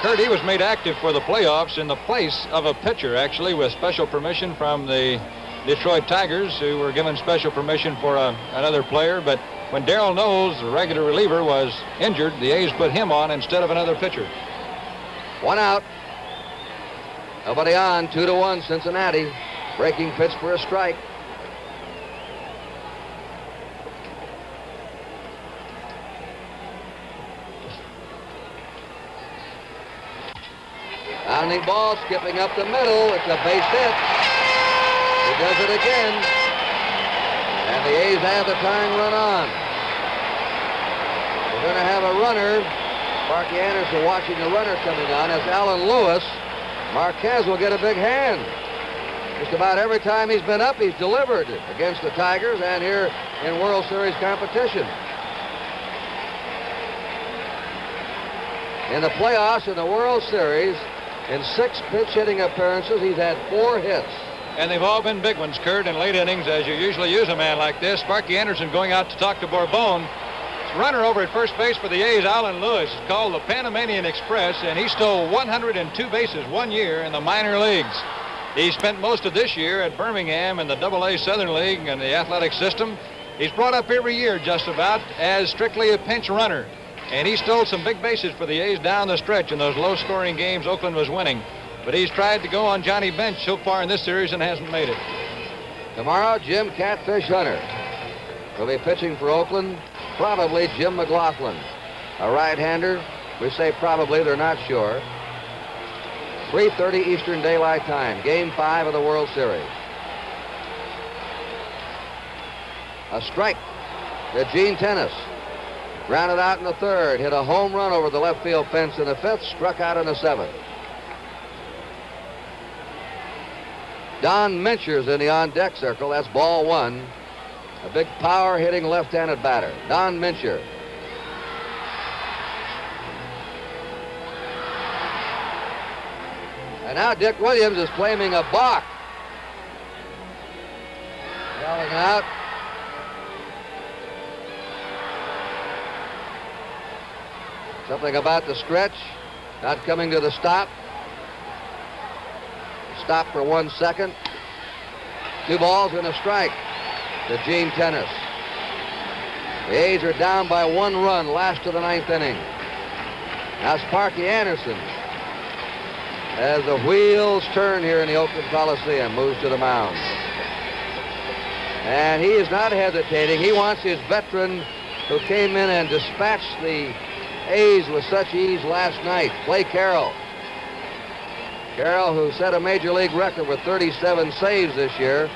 Kurt, he was made active for the playoffs in the place of a pitcher, actually, with special permission from the Detroit Tigers, who were given special permission for another player. But when Darrell Knowles, the regular reliever, was injured, the A's put him on instead of another pitcher. 1 out. Nobody on. 2-1 Cincinnati. Breaking pitch for a strike. Pounding ball, skipping up the middle. It's a base hit. He does it again. And the A's have the tying run on. We're going to have a runner. Sparky Anderson watching the runner coming on. As Alan Lewis. Marquez will get a big hand. Just about every time he's been up, he's delivered against the Tigers and here in World Series competition. In the playoffs in the World Series, in 6 pinch hitting appearances, he's had 4 hits. And they've all been big ones, Kurt, in late innings, as you usually use a man like this. Sparky Anderson going out to talk to Bourbon. Runner over at first base for the A's, Alan Lewis, is called the Panamanian Express, and he stole 102 bases 1 year in the minor leagues. He spent most of this year at Birmingham in the AA Southern League and the athletic system. He's brought up every year just about as strictly a pinch runner. And he stole some big bases for the A's down the stretch in those low-scoring games Oakland was winning. But he's tried to go on Johnny Bench so far in this series and hasn't made it. Tomorrow, Jim Catfish Hunter will be pitching for Oakland. Probably Jim McLaughlin, a right-hander. We say probably, they're not sure. 3:30 Eastern Daylight Time, Game 5 of the World Series. A strike to Gene Tenace. Grounded out in the 3rd, hit a home run over the left field fence in the 5th, struck out in the 7th. Don Mincher's in the on-deck circle. That's ball 1. A big power-hitting left-handed batter. Don Mincher. And now Dick Williams is claiming a balk. Yelling out. Something about the stretch, not coming to the stop. Stop for 1 second. 2 balls and a strike to Gene Tenace. The A's are down by 1 run, last of the 9th inning. Now Sparky Anderson, as the wheels turn here in the Oakland Coliseum, moves to the mound. And he is not hesitating. He wants his veteran who came in and dispatched the A's with such ease last night, Clay Carroll. Carroll, who set a major league record with 37 saves this year,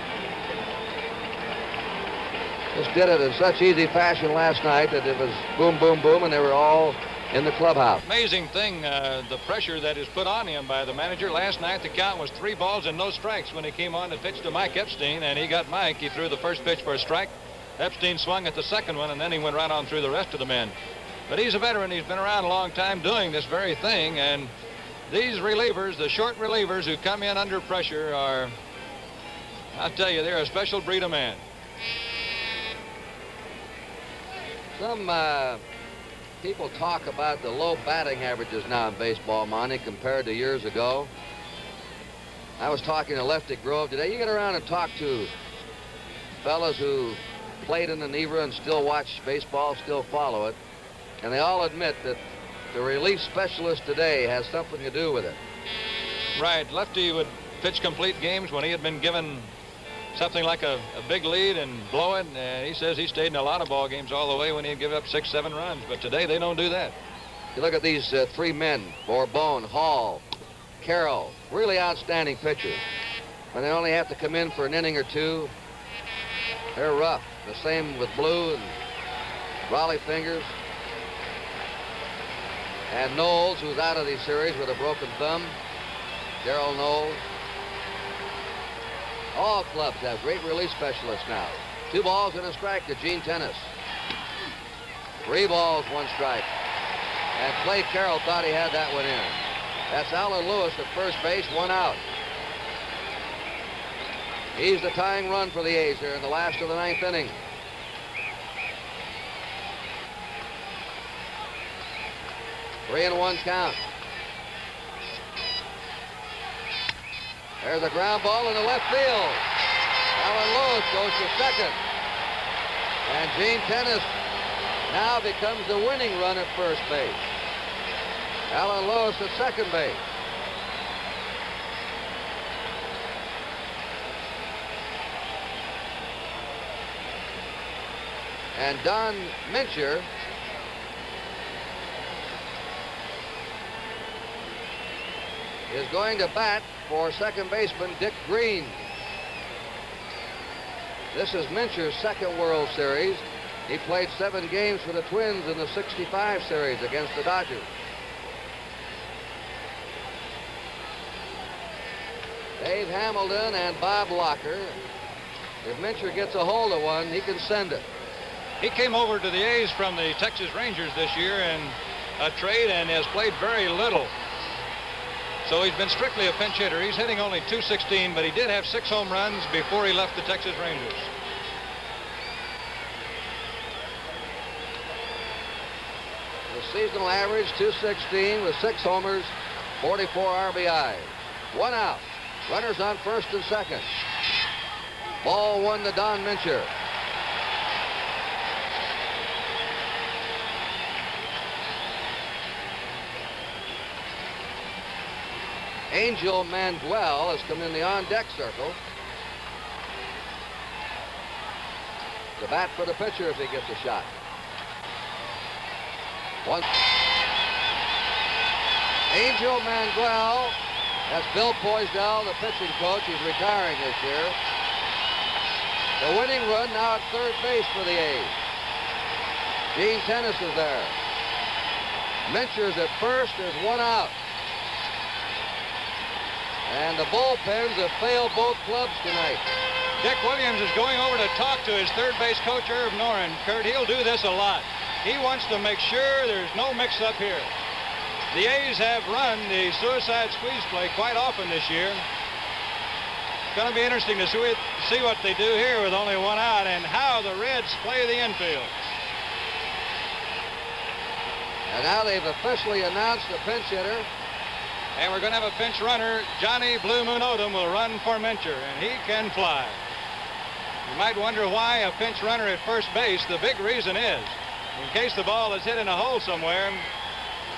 just did it in such easy fashion last night that it was boom, boom, boom, and they were all in the clubhouse. Amazing thing, the pressure that is put on him by the manager. Last night, the count was 3 balls and no strikes when he came on to pitch to Mike Epstein, and he got Mike. He threw the first pitch for a strike. Epstein swung at the second one, and then he went right on through the rest of the men. But he's a veteran. He's been around a long time doing this very thing. And these relievers, the short relievers who come in under pressure are, I'll tell you, they're a special breed of man. Some people talk about the low batting averages now in baseball, Monty, compared to years ago. I was talking to Lefty Grove today. You get around and talk to fellas who played in an era and still watch baseball, still follow it, and they all admit that the relief specialist today has something to do with it. Right. Lefty would pitch complete games when he had been given something like a big lead and blow it, and he says he stayed in a lot of ball games all the way when he'd give up 6, 7 runs, but today they don't do that. You look at these 3 men, Bourbon, Hall, Carroll, really outstanding pitchers. When they only have to come in for an inning or 2, they're rough. The same with Blue and Raleigh Fingers. And Knowles, who's out of the series with a broken thumb. Darrell Knowles. All clubs have great relief specialists now. 2 balls and a strike to Gene Tenace. 3 balls, 1 strike. And Clay Carroll thought he had that one in. That's Alan Lewis at first base, 1 out. He's the tying run for the A's here in the last of the 9th inning. Three and 1 count. There's a ground ball in the left field. Alan Lewis goes to second. And Gene Tenace now becomes the winning run at first base. Alan Lewis at second base. And Don Mincher is going to bat for second baseman Dick Green. This is Mincher's 2nd World Series. He played 7 games for the Twins in the '65 series against the Dodgers. Dave Hamilton and Bob Locker. If Mincher gets a hold of one, he can send it. He came over to the A's from the Texas Rangers this year in a trade and has played very little. So he's been strictly a pinch hitter. He's hitting only .216, but he did have 6 home runs before he left the Texas Rangers. The seasonal average, .216 with 6 homers, 44 RBI. 1 out. Runners on first and second. Ball 1 to Don Mincher. Angel Mangual has come in the on-deck circle. The bat for the pitcher if he gets a shot. 1. Angel Mangual. That's Bill Poisdell, the pitching coach. He's retiring this year. The winning run now at third base for the A's. Gene Tenace is there. Mincher's at first. There's 1 out. And the bullpens have failed both clubs tonight. Dick Williams is going over to talk to his third base coach, Irv Noren. Kurt, he'll do this a lot. He wants to make sure there's no mix-up here. The A's have run the suicide squeeze play quite often this year. It's going to be interesting to see what they do here with only 1 out and how the Reds play the infield. And now they've officially announced the pinch hitter. And we're going to have a pinch runner. Johnny Blue Moon Odom will run for Mincher, and he can fly. You might wonder why a pinch runner at first base. The big reason is, in case the ball is hit in a hole somewhere,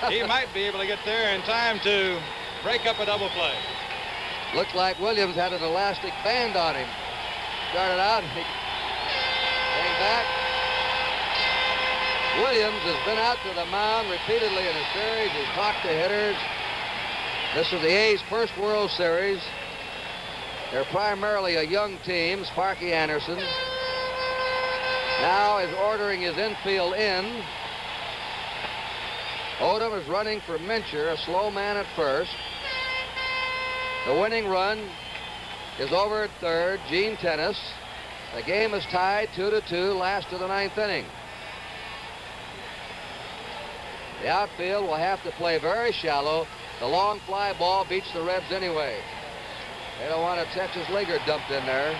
he might be able to get there in time to break up a double play. Looks like Williams had an elastic band on him. Started out, and he came back. Williams has been out to the mound repeatedly in a series. He's talked to hitters. This is the A's first World Series. They're primarily a young team. Sparky Anderson now is ordering his infield in. Odom is running for Mincher, a slow man at first. The winning run is over at third, Gene Tenace. The game is tied 2-2, last of the 9th inning. The outfield will have to play very shallow. The long fly ball beats the Reds anyway. They don't want a Texas leaguer dumped in there.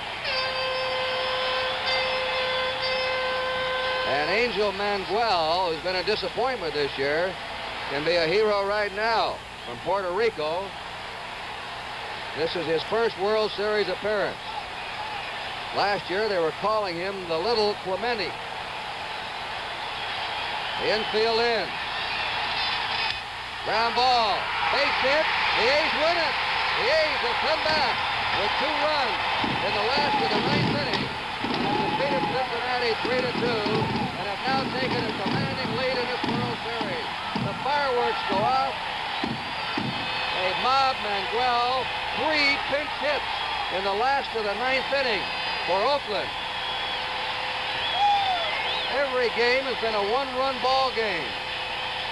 And Angel Mangual, who's been a disappointment this year, can be a hero right now from Puerto Rico. This is his first World Series appearance. Last year, they were calling him the Little Clemente. The infield in. Ground ball. Base hit. The A's win it. The A's have come back with 2 runs in the last of the 9th inning and defeated Cincinnati 3-2 and have now taken a commanding lead in this World Series. The fireworks go off. A Mound Mangual 3 pinch hits in the last of the 9th inning for Oakland. Every game has been a 1-run ball game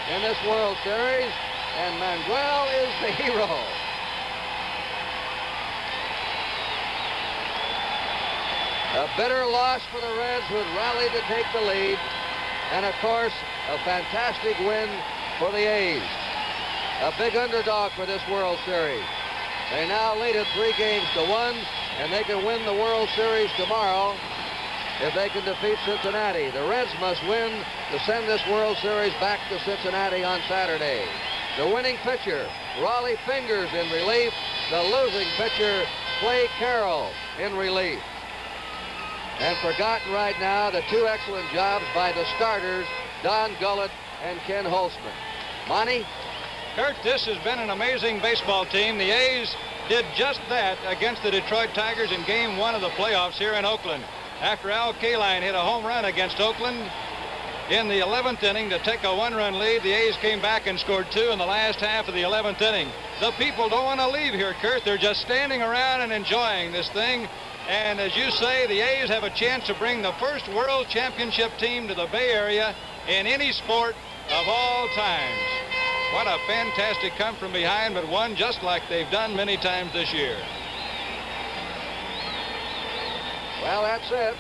in this World Series, and Mangual is the hero. A bitter loss for the Reds, who had rallied to take the lead, and of course, a fantastic win for the A's. A big underdog for this World Series. They now lead it 3-1, and they can win the World Series tomorrow if they can defeat Cincinnati. The Reds must win to send this World Series back to Cincinnati on Saturday. The winning pitcher, Raleigh Fingers, in relief. The losing pitcher, Clay Carroll, in relief. And forgotten right now, the 2 excellent jobs by the starters, Don Gullett and Ken Holtzman. Monty? Kurt, this has been an amazing baseball team. The A's did just that against the Detroit Tigers in Game 1 of the playoffs here in Oakland. After Al Kaline hit a home run against Oakland in the 11th inning to take a 1-run lead, the A's came back and scored 2 in the last half of the 11th inning. The people don't want to leave here, Kurt. They're just standing around and enjoying this thing. And as you say, the A's have a chance to bring the first World Championship team to the Bay Area in any sport of all times. What a fantastic come from behind, but one just like they've done many times this year. Well, that's it.